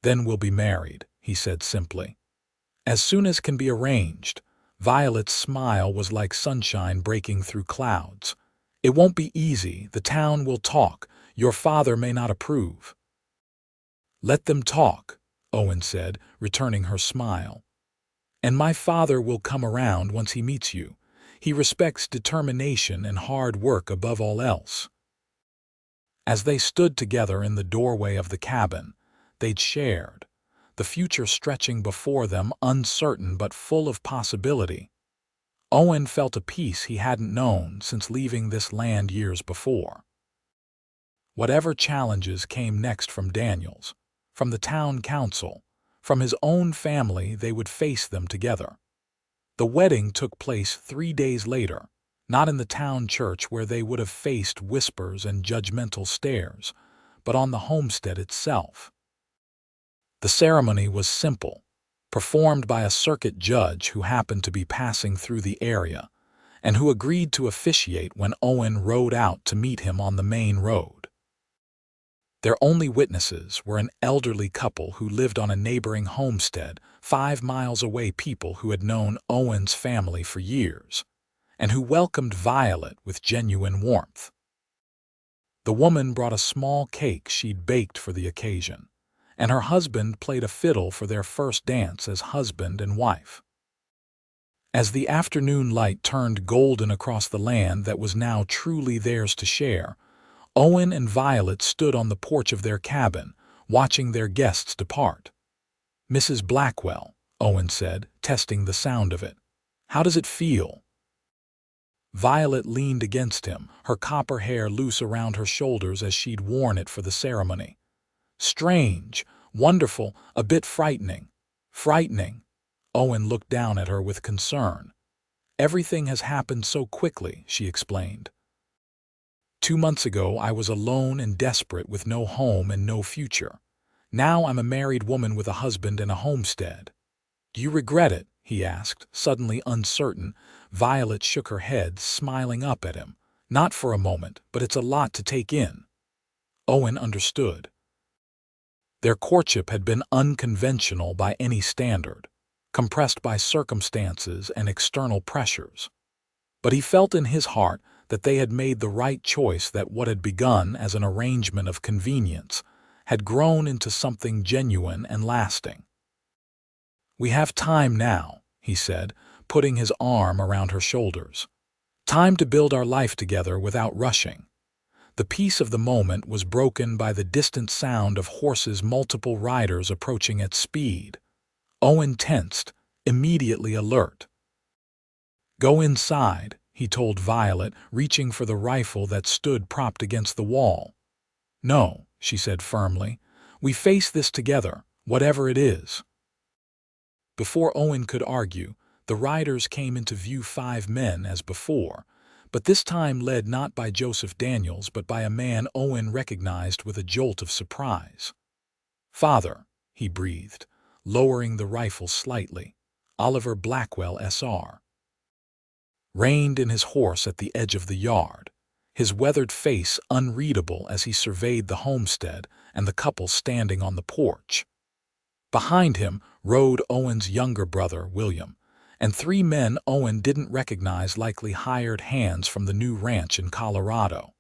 "Then we'll be married," he said simply. "As soon as can be arranged." Violet's smile was like sunshine breaking through clouds. "It won't be easy. The town will talk. Your father may not approve." "Let them talk," Owen said, returning her smile. "And my father will come around once he meets you. He respects determination and hard work above all else." As they stood together in the doorway of the cabin, they'd shared, the future stretching before them uncertain but full of possibility. Owen felt a peace he hadn't known since leaving this land years before. Whatever challenges came next from Daniels, from the town council, from his own family, they would face them together. The wedding took place 3 days later, not in the town church where they would have faced whispers and judgmental stares, but on the homestead itself. The ceremony was simple, performed by a circuit judge who happened to be passing through the area, and who agreed to officiate when Owen rode out to meet him on the main road. Their only witnesses were an elderly couple who lived on a neighboring homestead 5 miles away, people who had known Owen's family for years, and who welcomed Violet with genuine warmth. The woman brought a small cake she'd baked for the occasion, and her husband played a fiddle for their first dance as husband and wife. As the afternoon light turned golden across the land that was now truly theirs to share, Owen and Violet stood on the porch of their cabin, watching their guests depart. "Mrs. Blackwell," Owen said, testing the sound of it. "How does it feel?" Violet leaned against him, her copper hair loose around her shoulders as she'd worn it for the ceremony. "Strange, wonderful, a bit frightening." "Frightening?" Owen looked down at her with concern. "Everything has happened so quickly," she explained. 2 months ago I was alone and desperate with no home and no future. Now I'm a married woman with a husband and a homestead." "Do you regret it?" he asked, suddenly uncertain. Violet shook her head, smiling up at him. "Not for a moment, but it's a lot to take in." Owen understood. Their courtship had been unconventional by any standard, compressed by circumstances and external pressures. But he felt in his heart that they had made the right choice, that what had begun as an arrangement of convenience had grown into something genuine and lasting. "We have time now," he said, putting his arm around her shoulders. "Time to build our life together without rushing." The peace of the moment was broken by the distant sound of horses, multiple riders approaching at speed. Owen tensed, immediately alert. "Go inside," he told Violet, reaching for the rifle that stood propped against the wall. "No," she said firmly. "We face this together, whatever it is." Before Owen could argue, the riders came into view, 5 men as before, but this time led not by Joseph Daniels but by a man Owen recognized with a jolt of surprise. "Father," he breathed, lowering the rifle slightly. "Oliver Blackwell, S.R." reined in his horse at the edge of the yard, his weathered face unreadable as he surveyed the homestead and the couple standing on the porch. Behind him rode Owen's younger brother, William, and 3 men Owen didn't recognize, likely hired hands from the new ranch in Colorado.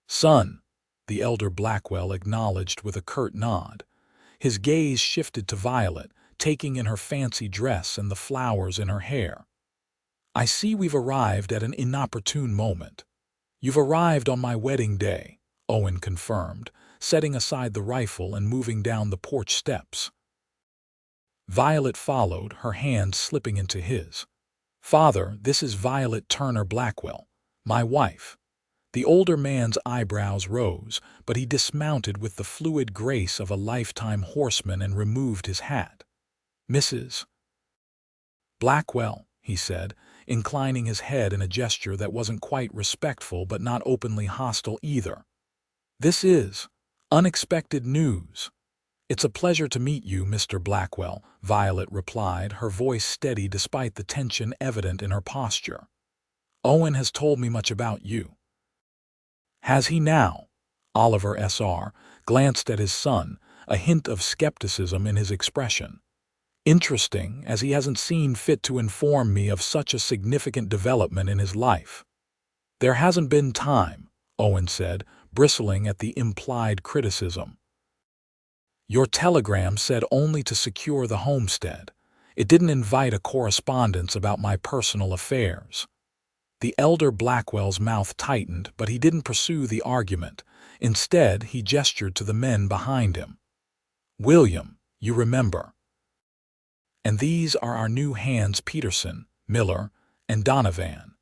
"Son," the elder Blackwell acknowledged with a curt nod. His gaze shifted to Violet, taking in her fancy dress and the flowers in her hair. "I see we've arrived at an inopportune moment." "You've arrived on my wedding day," Owen confirmed, setting aside the rifle and moving down the porch steps. Violet followed, her hand slipping into his. "Father, this is Violet Turner Blackwell, my wife." The older man's eyebrows rose, but he dismounted with the fluid grace of a lifetime horseman and removed his hat. "Mrs. Blackwell," he said, inclining his head in a gesture that wasn't quite respectful but not openly hostile either. "This is unexpected news." "It's a pleasure to meet you, Mr. Blackwell," Violet replied, her voice steady despite the tension evident in her posture. "Owen has told me much about you." "Has he now?" Oliver, S.R., glanced at his son, a hint of skepticism in his expression. "Interesting, as he hasn't seen fit to inform me of such a significant development in his life." "There hasn't been time," Owen said, bristling at the implied criticism. "Your telegram said only to secure the homestead. It didn't invite a correspondence about my personal affairs." The elder Blackwell's mouth tightened, but he didn't pursue the argument. Instead, he gestured to the men behind him. "William, you remember. And these are our new hands, Peterson, Miller, and Donovan."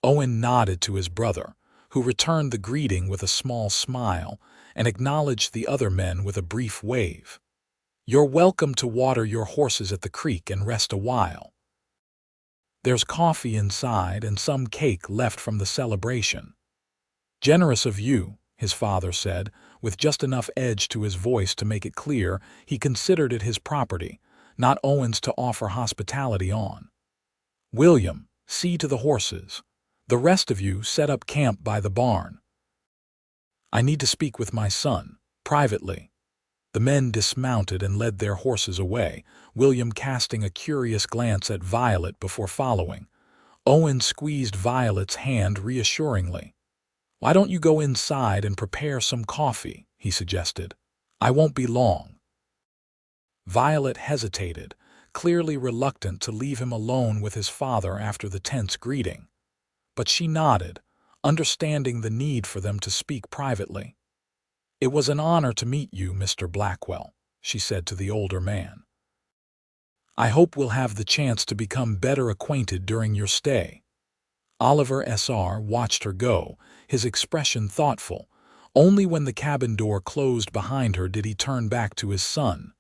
Owen nodded to his brother, who returned the greeting with a small smile and acknowledged the other men with a brief wave. "You're welcome to water your horses at the creek and rest a while. There's coffee inside and some cake left from the celebration." "Generous of you," his father said, with just enough edge to his voice to make it clear he considered it his property, not Owen's, to offer hospitality on. "William, see to the horses. The rest of you set up camp by the barn. I need to speak with my son, privately." The men dismounted and led their horses away, William casting a curious glance at Violet before following. Owen squeezed Violet's hand reassuringly. "Why don't you go inside and prepare some coffee?" he suggested. I won't be long. Violet hesitated, clearly reluctant to leave him alone with his father after the tense greeting. But she nodded, understanding the need for them to speak privately. "It was an honor to meet you, Mr. Blackwell," she said to the older man. "I hope we'll have the chance to become better acquainted during your stay." Oliver S.R. watched her go, his expression thoughtful. Only when the cabin door closed behind her did he turn back to his son.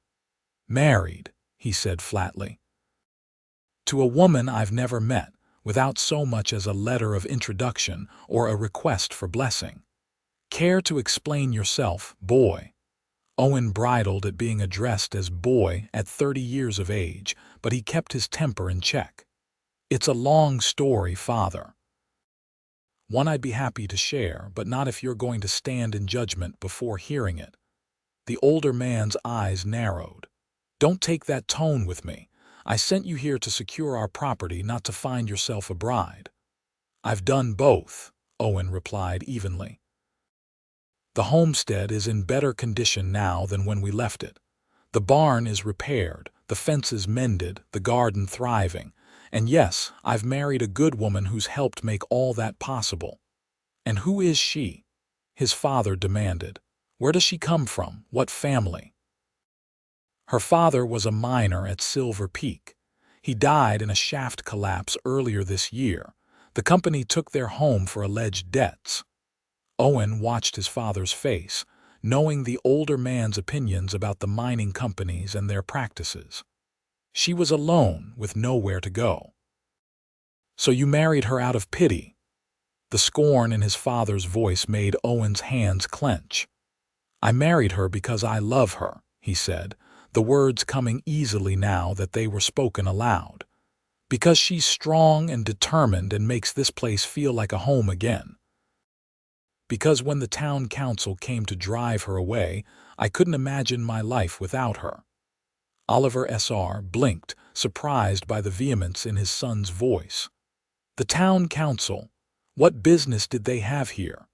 "Married," he said flatly. "To a woman I've never met, without so much as a letter of introduction or a request for blessing. Care to explain yourself, boy?" Owen bridled at being addressed as boy at 30 years of age, but he kept his temper in check. "It's a long story, father. One I'd be happy to share, but not if you're going to stand in judgment before hearing it." The older man's eyes narrowed. "Don't take that tone with me. I sent you here to secure our property, not to find yourself a bride." "I've done both," Owen replied evenly. "The homestead is in better condition now than when we left it. The barn is repaired, the fences mended, the garden thriving. And yes, I've married a good woman who's helped make all that possible." "And who is she?" his father demanded. "Where does she come from? What family?" "Her father was a miner at Silver Peak. He died in a shaft collapse earlier this year. The company took their home for alleged debts." Owen watched his father's face, knowing the older man's opinions about the mining companies and their practices. She was alone, with nowhere to go. "So you married her out of pity?" The scorn in his father's voice made Owen's hands clench. "I married her because I love her," he said, the words coming easily now that they were spoken aloud. "Because she's strong and determined and makes this place feel like a home again. Because when the town council came to drive her away, I couldn't imagine my life without her." Oliver S.R. blinked, surprised by the vehemence in his son's voice. "The town council? What business did they have here?"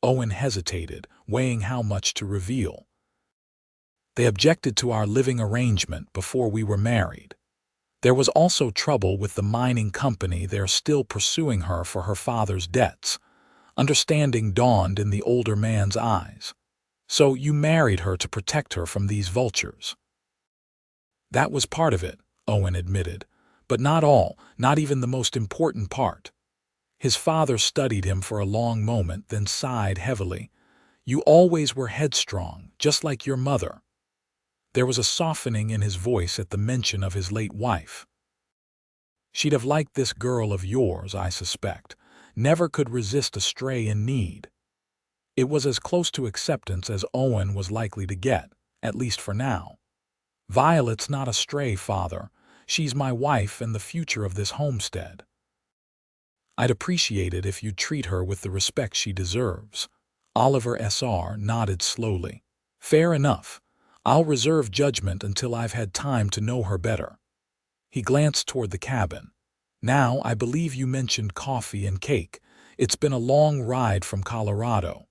Owen hesitated, weighing how much to reveal. "They objected to our living arrangement before we were married. There was also trouble with the mining company. They're still pursuing her for her father's debts." Understanding dawned in the older man's eyes. "So you married her to protect her from these vultures?" "That was part of it," Owen admitted, "but not all, not even the most important part." His father studied him for a long moment, then sighed heavily. "You always were headstrong, just like your mother." There was a softening in his voice at the mention of his late wife. "She'd have liked this girl of yours, I suspect. Never could resist a stray in need." It was as close to acceptance as Owen was likely to get, at least for now. "Violet's not a stray, father. She's my wife and the future of this homestead. I'd appreciate it if you'd treat her with the respect she deserves." Oliver S.R. nodded slowly. "Fair enough. I'll reserve judgment until I've had time to know her better." He glanced toward the cabin. "Now, I believe you mentioned coffee and cake. It's been a long ride from Colorado."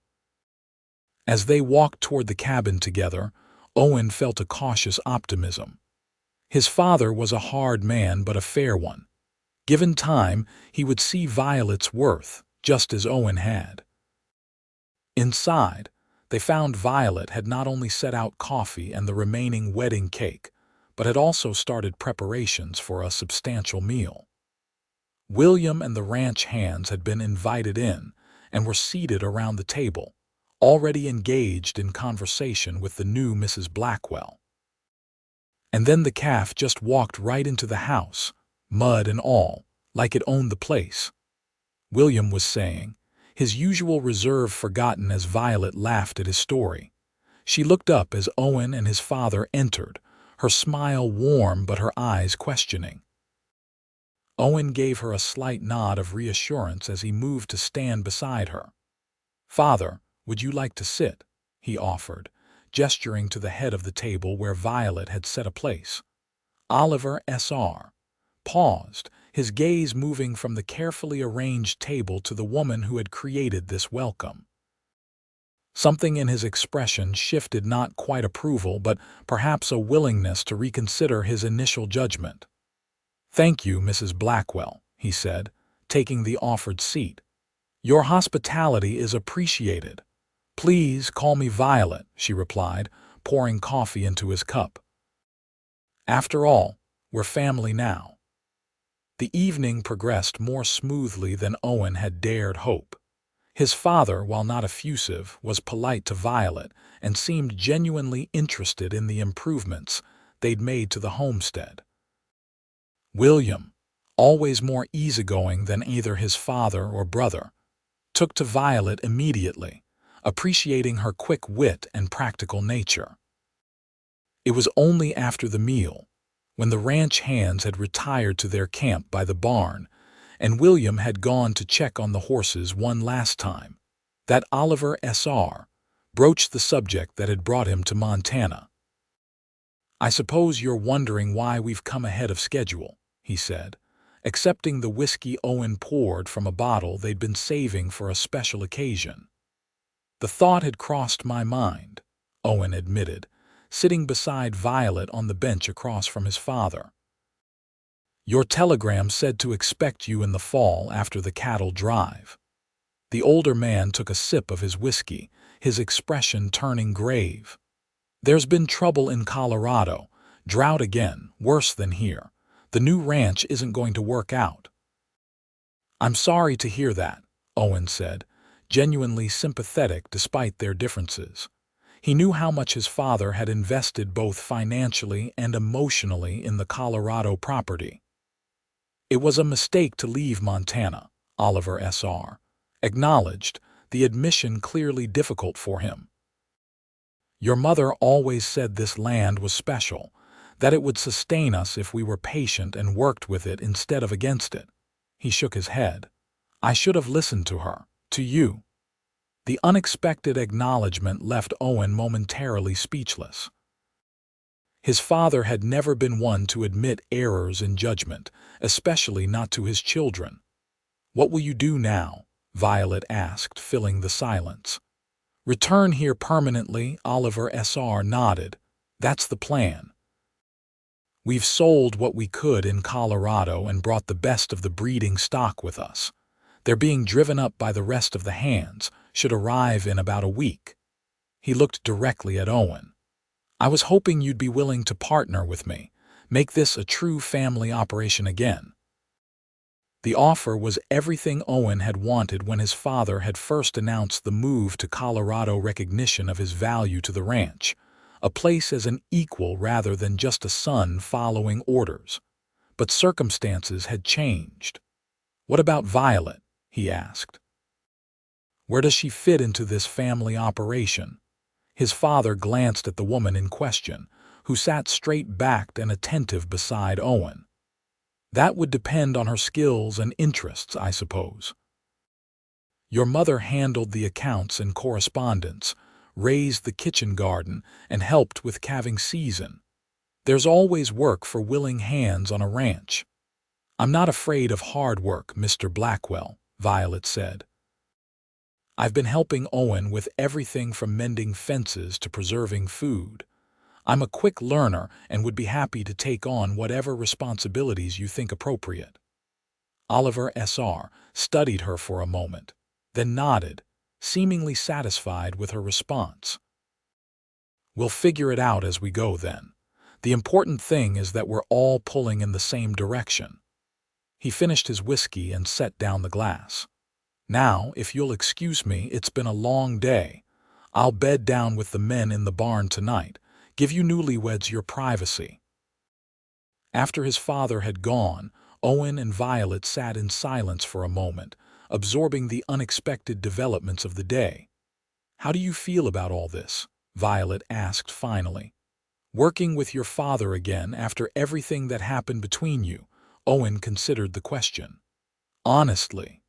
As they walked toward the cabin together, Owen felt a cautious optimism. His father was a hard man, but a fair one. Given time, he would see Violet's worth, just as Owen had. Inside, they found Violet had not only set out coffee and the remaining wedding cake, but had also started preparations for a substantial meal. William and the ranch hands had been invited in and were seated around the table, already engaged in conversation with the new Mrs. Blackwell. And then the calf just walked right into the house, mud and all, like it owned the place. William was saying, his usual reserve forgotten as Violet laughed at his story. She looked up as Owen and his father entered, her smile warm but her eyes questioning. Owen gave her a slight nod of reassurance as he moved to stand beside her. "Father, would you like to sit?" he offered, gesturing to the head of the table where Violet had set a place. Oliver S.R. paused, his gaze moving from the carefully arranged table to the woman who had created this welcome. Something in his expression shifted, not quite approval, but perhaps a willingness to reconsider his initial judgment. "Thank you, Mrs. Blackwell," he said, taking the offered seat. "Your hospitality is appreciated." "Please call me Violet," she replied, pouring coffee into his cup. "After all, we're family now." The evening progressed more smoothly than Owen had dared hope. His father, while not effusive, was polite to Violet and seemed genuinely interested in the improvements they'd made to the homestead. William, always more easygoing than either his father or brother, took to Violet immediately, appreciating her quick wit and practical nature. It was only after the meal, when the ranch hands had retired to their camp by the barn and William had gone to check on the horses one last time, that Oliver Sr. broached the subject that had brought him to Montana. "I suppose you're wondering why we've come ahead of schedule," he said, accepting the whiskey Owen poured from a bottle they'd been saving for a special occasion. "The thought had crossed my mind," Owen admitted, sitting beside Violet on the bench across from his father. "Your telegram said to expect you in the fall after the cattle drive." The older man took a sip of his whiskey, his expression turning grave. "There's been trouble in Colorado, drought again, worse than here. The new ranch isn't going to work out." "I'm sorry to hear that," Owen said, genuinely sympathetic despite their differences. He knew how much his father had invested both financially and emotionally in the Colorado property. "It was a mistake to leave Montana," Oliver Sr. acknowledged, the admission clearly difficult for him. "Your mother always said this land was special, that it would sustain us if we were patient and worked with it instead of against it." He shook his head. "I should have listened to her, to you." The unexpected acknowledgment left Owen momentarily speechless. His father had never been one to admit errors in judgment, especially not to his children. "What will you do now?" Violet asked, filling the silence. "Return here permanently," Oliver Sr. nodded. "That's the plan. We've sold what we could in Colorado and brought the best of the breeding stock with us. They're being driven up by the rest of the hands, should arrive in about a week." He looked directly at Owen. "I was hoping you'd be willing to partner with me, make this a true family operation again." The offer was everything Owen had wanted when his father had first announced the move to Colorado, recognition of his value to the ranch, a place as an equal rather than just a son following orders. But circumstances had changed. "What about Violet?" he asked. "Where does she fit into this family operation?" His father glanced at the woman in question, who sat straight-backed and attentive beside Owen. "That would depend on her skills and interests, I suppose. Your mother handled the accounts and correspondence, raised the kitchen garden, and helped with calving season. There's always work for willing hands on a ranch." "I'm not afraid of hard work, Mr. Blackwell," Violet said. "I've been helping Owen with everything from mending fences to preserving food. I'm a quick learner and would be happy to take on whatever responsibilities you think appropriate." Oliver Sr. studied her for a moment, then nodded, seemingly satisfied with her response. "We'll figure it out as we go then. The important thing is that we're all pulling in the same direction." He finished his whiskey and set down the glass. "Now, if you'll excuse me, it's been a long day. I'll bed down with the men in the barn tonight. Give you newlyweds your privacy." After his father had gone, Owen and Violet sat in silence for a moment, absorbing the unexpected developments of the day. "How do you feel about all this?" Violet asked finally. "Working with your father again after everything that happened between you?" Owen considered the question. "Honestly,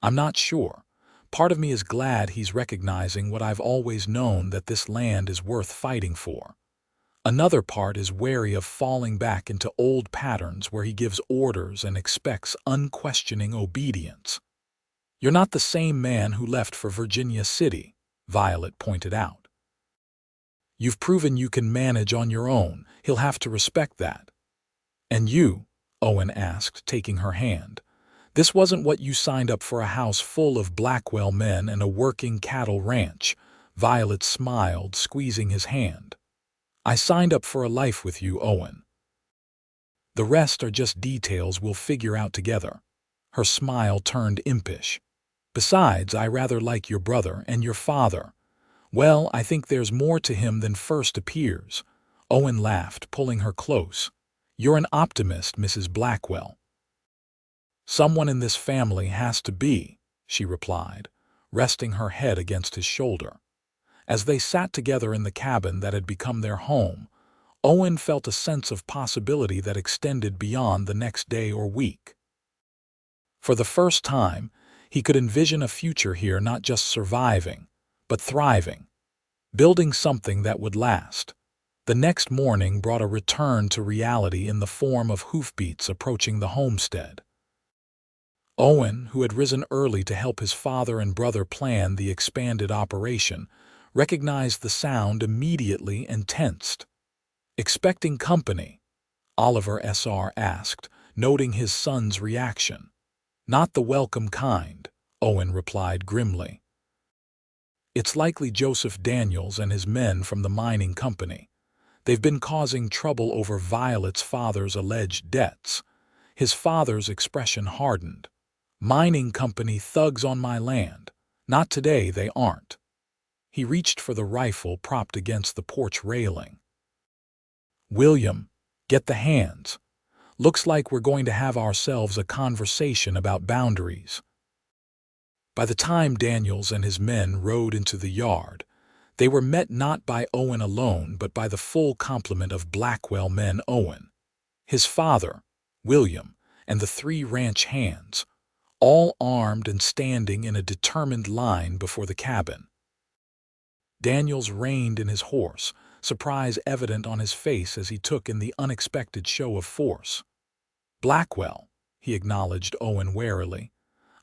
I'm not sure. Part of me is glad he's recognizing what I've always known, that this land is worth fighting for. Another part is wary of falling back into old patterns where he gives orders and expects unquestioning obedience. You're not the same man who left for Virginia City," Violet pointed out. You've proven you can manage on your own. He'll have to respect that. And you? Owen asked, taking her hand. This wasn't what you signed up for, a house full of Blackwell men and a working cattle ranch. Violet smiled, squeezing his hand. I signed up for a life with you, Owen. The rest are just details we'll figure out together. Her smile turned impish. Besides, I rather like your brother and your father. Well, I think there's more to him than first appears. Owen laughed, pulling her close. You're an optimist, Mrs. Blackwell. Someone in this family has to be, she replied, resting her head against his shoulder. As they sat together in the cabin that had become their home, Owen felt a sense of possibility that extended beyond the next day or week. For the first time, he could envision a future here, not just surviving, but thriving, building something that would last. The next morning brought a return to reality in the form of hoofbeats approaching the homestead. Owen, who had risen early to help his father and brother plan the expanded operation, recognized the sound immediately and tensed. Expecting company? Oliver S.R. asked, noting his son's reaction. Not the welcome kind, Owen replied grimly. It's likely Joseph Daniels and his men from the mining company. They've been causing trouble over Violet's father's alleged debts. His father's expression hardened. Mining company thugs on my land. Not today, they aren't. He reached for the rifle propped against the porch railing. William, get the hands. Looks like we're going to have ourselves a conversation about boundaries. By the time Daniels and his men rode into the yard, they were met not by Owen alone but by the full complement of Blackwell men: Owen, his father, William, and the 3 ranch hands, all armed and standing in a determined line before the cabin. Daniels reined in his horse, surprise evident on his face as he took in the unexpected show of force. Blackwell, he acknowledged Owen warily.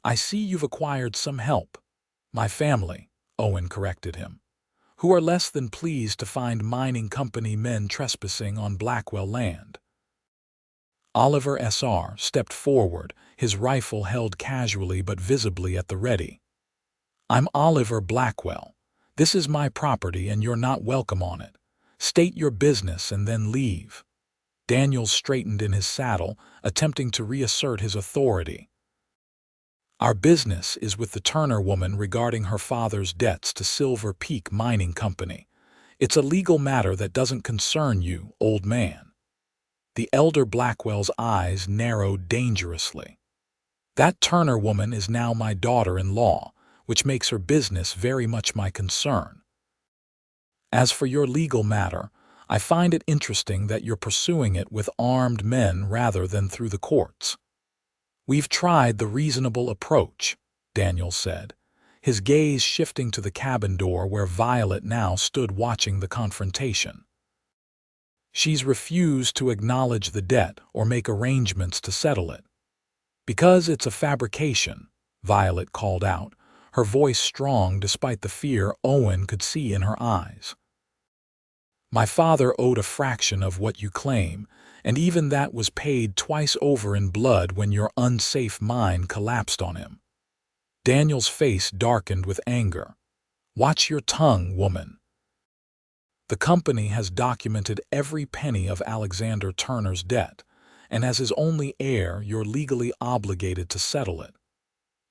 I see you've acquired some help. My family, Owen corrected him, who are less than pleased to find mining company men trespassing on Blackwell land. Oliver S.R. stepped forward, his rifle held casually but visibly at the ready. I'm Oliver Blackwell. This is my property and you're not welcome on it. State your business and then leave. Daniels straightened in his saddle, attempting to reassert his authority. Our business is with the Turner woman regarding her father's debts to Silver Peak Mining Company. It's a legal matter that doesn't concern you, old man. The elder Blackwell's eyes narrowed dangerously. That Turner woman is now my daughter-in-law, which makes her business very much my concern. As for your legal matter, I find it interesting that you're pursuing it with armed men rather than through the courts. We've tried the reasonable approach, Daniel said, his gaze shifting to the cabin door where Violet now stood watching the confrontation. She's refused to acknowledge the debt or make arrangements to settle it. Because it's a fabrication, Violet called out, her voice strong despite the fear Owen could see in her eyes. My father owed a fraction of what you claim, and even that was paid twice over in blood when your unsafe mine collapsed on him. Daniel's face darkened with anger. Watch your tongue, woman. The company has documented every penny of Alexander Turner's debt, and as his only heir, you're legally obligated to settle it.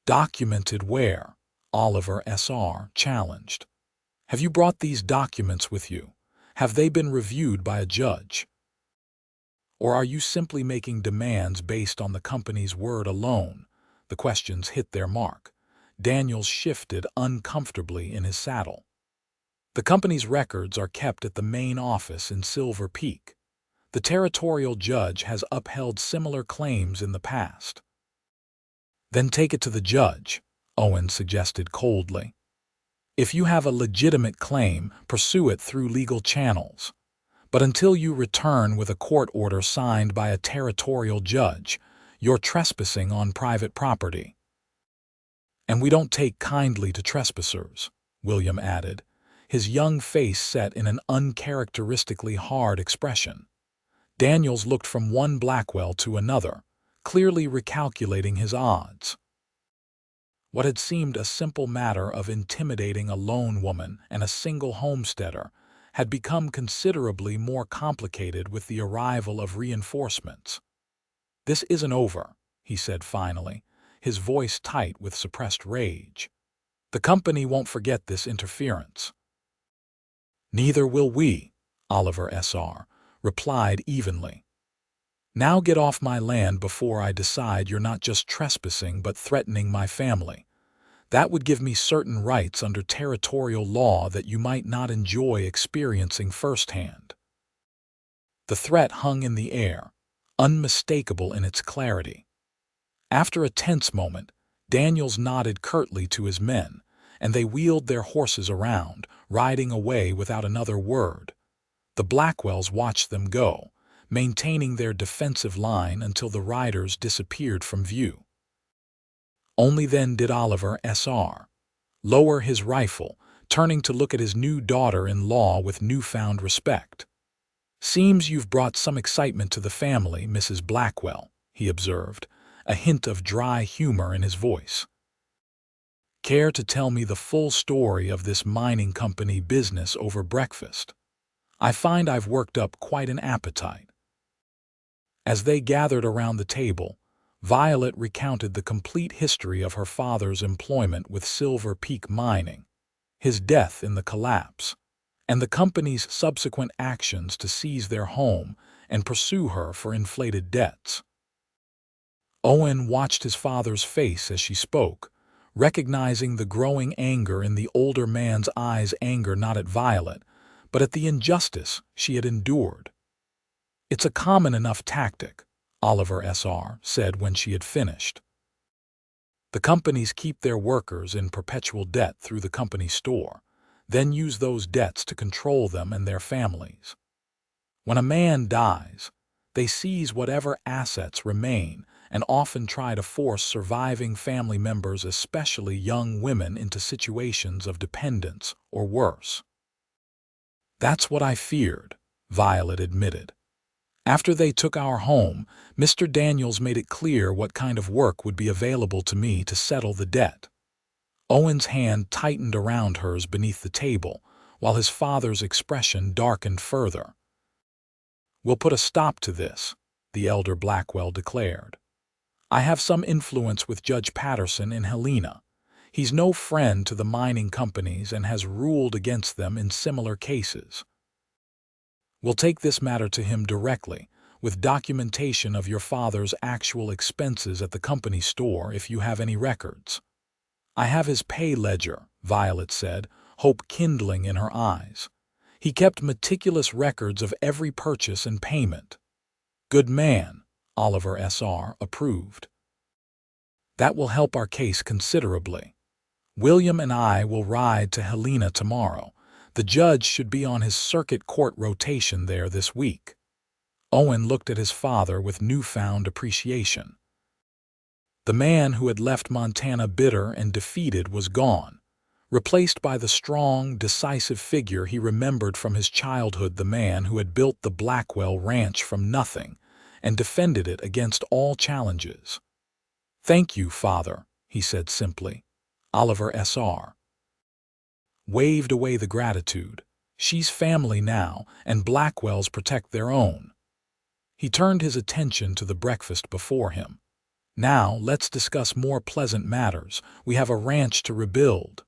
Documented where? Oliver S.R. challenged. Have you brought these documents with you? Have they been reviewed by a judge? Or are you simply making demands based on the company's word alone? The questions hit their mark. Daniels shifted uncomfortably in his saddle. The company's records are kept at the main office in Silver Peak. The territorial judge has upheld similar claims in the past. Then take it to the judge, Owen suggested coldly. If you have a legitimate claim, pursue it through legal channels. But until you return with a court order signed by a territorial judge, you're trespassing on private property. And we don't take kindly to trespassers, William added, his young face set in an uncharacteristically hard expression. Daniels looked from one Blackwell to another, clearly recalculating his odds. What had seemed a simple matter of intimidating a lone woman and a single homesteader had become considerably more complicated with the arrival of reinforcements. "This isn't over," he said finally, his voice tight with suppressed rage. "The company won't forget this interference." "Neither will we," Oliver S.R. replied evenly. "Now get off my land before I decide you're not just trespassing but threatening my family. That would give me certain rights under territorial law that you might not enjoy experiencing firsthand." The threat hung in the air, unmistakable in its clarity. After a tense moment, Daniels nodded curtly to his men, and they wheeled their horses around, riding away without another word. The Blackwells watched them go, maintaining their defensive line until the riders disappeared from view. Only then did Oliver S.R. lower his rifle, turning to look at his new daughter-in-law with newfound respect. "Seems you've brought some excitement to the family, Mrs. Blackwell," he observed, a hint of dry humor in his voice. "Care to tell me the full story of this mining company business over breakfast? I find I've worked up quite an appetite." As they gathered around the table, Violet recounted the complete history of her father's employment with Silver Peak Mining, his death in the collapse, and the company's subsequent actions to seize their home and pursue her for inflated debts. Owen watched his father's face as she spoke, recognizing the growing anger in the older man's eyes, anger not at Violet, but at the injustice she had endured. "It's a common enough tactic," Oliver S.R. said when she had finished. "The companies keep their workers in perpetual debt through the company store, then use those debts to control them and their families. When a man dies, they seize whatever assets remain and often try to force surviving family members, especially young women, into situations of dependence or worse." "That's what I feared," Violet admitted. "After they took our home, Mr. Daniels made it clear what kind of work would be available to me to settle the debt." Owen's hand tightened around hers beneath the table, while his father's expression darkened further. "We'll put a stop to this," the elder Blackwell declared. "I have some influence with Judge Patterson in Helena. He's no friend to the mining companies and has ruled against them in similar cases. We'll take this matter to him directly, with documentation of your father's actual expenses at the company store if you have any records." "I have his pay ledger," Violet said, hope kindling in her eyes. "He kept meticulous records of every purchase and payment." "Good man," Oliver S.R. approved. "That will help our case considerably. William and I will ride to Helena tomorrow. The judge should be on his circuit court rotation there this week." Owen looked at his father with newfound appreciation. The man who had left Montana bitter and defeated was gone, replaced by the strong, decisive figure he remembered from his childhood, the man who had built the Blackwell Ranch from nothing and defended it against all challenges. "Thank you, Father," he said simply. Oliver S.R. waved away the gratitude. "She's family now, and Blackwells protect their own." He turned his attention to the breakfast before him. "Now let's discuss more pleasant matters. We have a ranch to rebuild."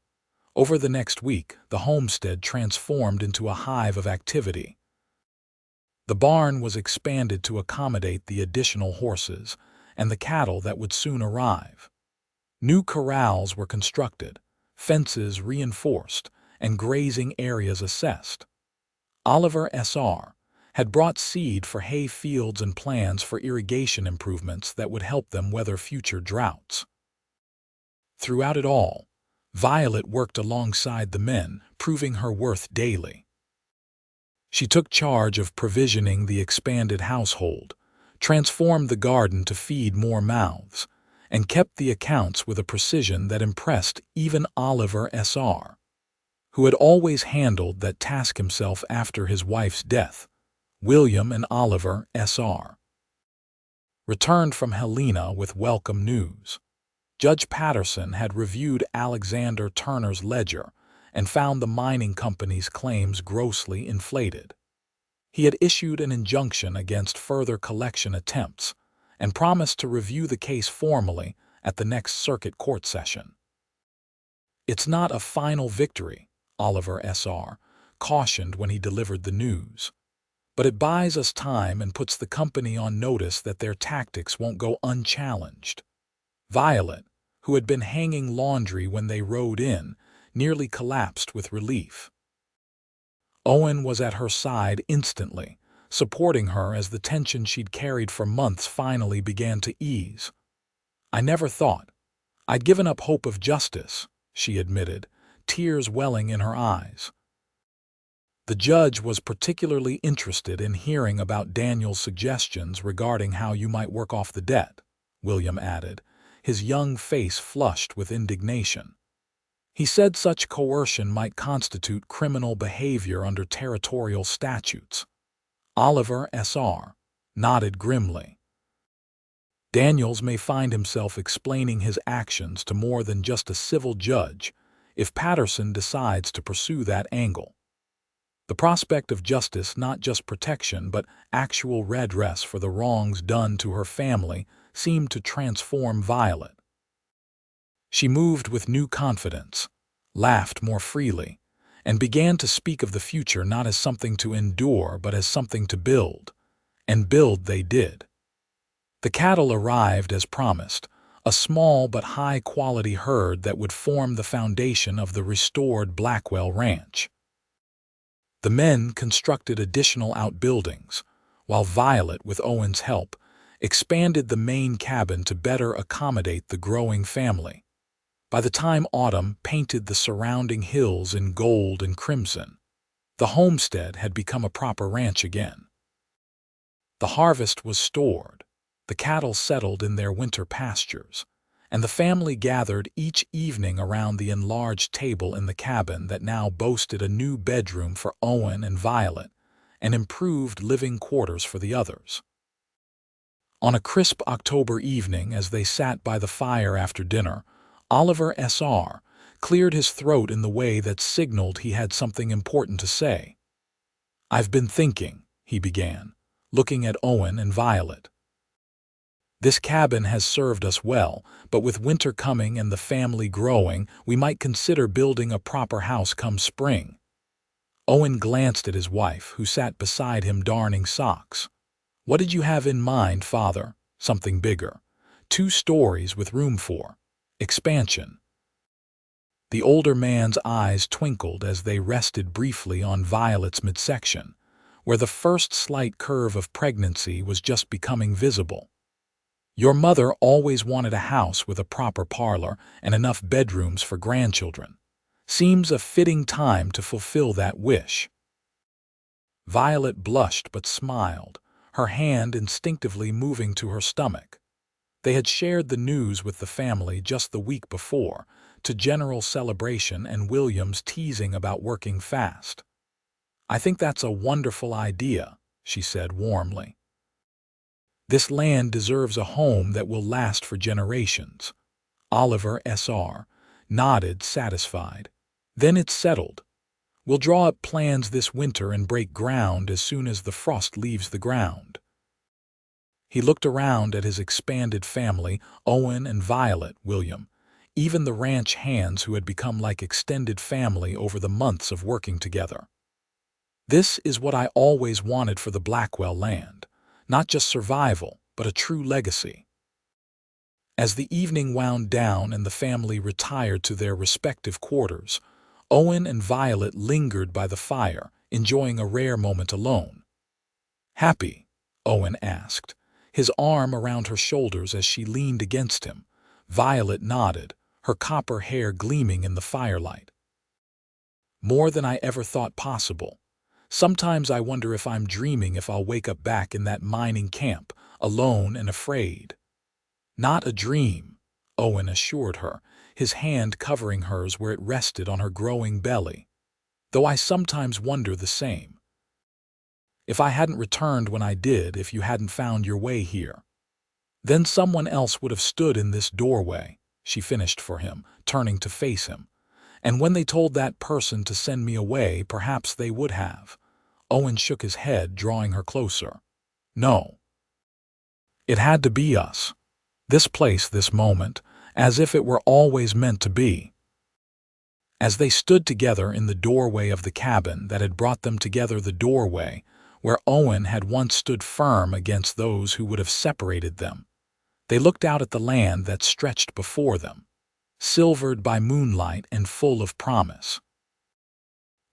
Over the next week, the homestead transformed into a hive of activity. The barn was expanded to accommodate the additional horses and the cattle that would soon arrive. New corrals were constructed, fences reinforced, and grazing areas assessed. Oliver S.R. had brought seed for hay fields and plans for irrigation improvements that would help them weather future droughts. Throughout it all, Violet worked alongside the men, proving her worth daily. She took charge of provisioning the expanded household, transformed the garden to feed more mouths, and kept the accounts with a precision that impressed even Oliver S.R. who had always handled that task himself after his wife's death. William and Oliver S.R. returned from Helena with welcome news. Judge Patterson had reviewed Alexander Turner's ledger and found the mining company's claims grossly inflated. He had issued an injunction against further collection attempts and promised to review the case formally at the next circuit court session. "It's not a final victory," Oliver S.R. cautioned when he delivered the news. "But it buys us time and puts the company on notice that their tactics won't go unchallenged." Violet, who had been hanging laundry when they rode in, nearly collapsed with relief. Owen was at her side instantly, supporting her as the tension she'd carried for months finally began to ease. "I never thought. I'd given up hope of justice," she admitted, tears welling in her eyes. The judge was particularly interested in hearing about Daniel's suggestions regarding how you might work off the debt, William added, his young face flushed with indignation. He said such coercion might constitute criminal behavior under territorial statutes. Oliver S.R. nodded grimly. "Daniels may find himself explaining his actions to more than just a civil judge if Patterson decides to pursue that angle. The prospect of justice, not just protection but actual redress for the wrongs done to her family, seemed to transform Violet. She moved with new confidence, laughed more freely, and began to speak of the future not as something to endure but as something to build. And build they did. The cattle arrived as promised, a small but high-quality herd that would form the foundation of the restored Blackwell Ranch. The men constructed additional outbuildings, while Violet, with Owen's help, expanded the main cabin to better accommodate the growing family. By the time autumn painted the surrounding hills in gold and crimson, the homestead had become a proper ranch again. The harvest was stored, the cattle settled in their winter pastures, and the family gathered each evening around the enlarged table in the cabin that now boasted a new bedroom for Owen and Violet and improved living quarters for the others. On a crisp October evening, as they sat by the fire after dinner, Oliver S.R. cleared his throat in the way that signaled he had something important to say. "I've been thinking," he began, looking at Owen and Violet. "This cabin has served us well, but with winter coming and the family growing, we might consider building a proper house come spring." Owen glanced at his wife, who sat beside him darning socks. "What did you have in mind, Father?" "Something bigger. 2 stories with room for expansion." The older man's eyes twinkled as they rested briefly on Violet's midsection, where the first slight curve of pregnancy was just becoming visible. "Your mother always wanted a house with a proper parlor and enough bedrooms for grandchildren. Seems a fitting time to fulfill that wish." Violet blushed but smiled, her hand instinctively moving to her stomach. They had shared the news with the family just the week before, to general celebration and William's teasing about working fast. "I think that's a wonderful idea," she said warmly. "This land deserves a home that will last for generations." Oliver S.R. nodded, satisfied. "Then it's settled. We'll draw up plans this winter and break ground as soon as the frost leaves the ground." He looked around at his expanded family, Owen and Violet, William, even the ranch hands who had become like extended family over the months of working together. "This is what I always wanted for the Blackwell land. Not just survival, but a true legacy." As the evening wound down and the family retired to their respective quarters, Owen and Violet lingered by the fire, enjoying a rare moment alone. "Happy?" Owen asked, his arm around her shoulders as she leaned against him. Violet nodded, her copper hair gleaming in the firelight. "More than I ever thought possible. Sometimes I wonder if I'm dreaming, if I'll wake up back in that mining camp, alone and afraid." "Not a dream," Owen assured her, his hand covering hers where it rested on her growing belly. though I sometimes wonder the same. If I hadn't returned when I did, if you hadn't found your way here, then someone else would have stood in this doorway, she finished for him, turning to face him. And when they told that person to send me away, perhaps they would have. Owen shook his head, drawing her closer. No. It had to be us. This place, this moment, as if it were always meant to be. As they stood together in the doorway of the cabin that had brought them together, the doorway where Owen had once stood firm against those who would have separated them, they looked out at the land that stretched before them, silvered by moonlight and full of promise.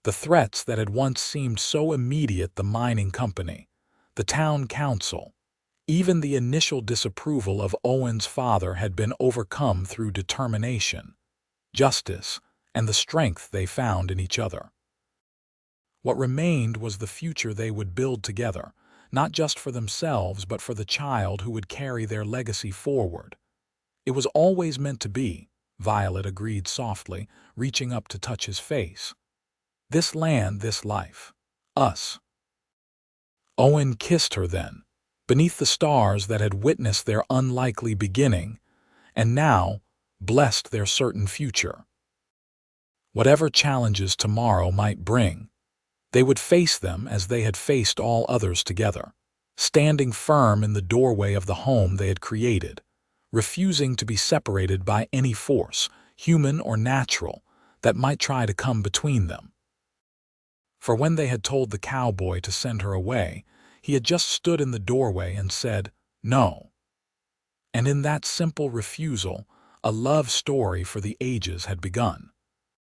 The threats that had once seemed so immediate, the mining company, the town council, even the initial disapproval of Owen's father, had been overcome through determination, justice, and the strength they found in each other. What remained was the future they would build together, not just for themselves but for the child who would carry their legacy forward. It was always meant to be, Violet agreed softly, reaching up to touch his face. This land, this life. Us. Owen kissed her then, beneath the stars that had witnessed their unlikely beginning, and now blessed their certain future. Whatever challenges tomorrow might bring, they would face them as they had faced all others together, standing firm in the doorway of the home they had created, refusing to be separated by any force, human or natural, that might try to come between them. For when they had told the cowboy to send her away, he had just stood in the doorway and said, "No." And in that simple refusal, a love story for the ages had begun.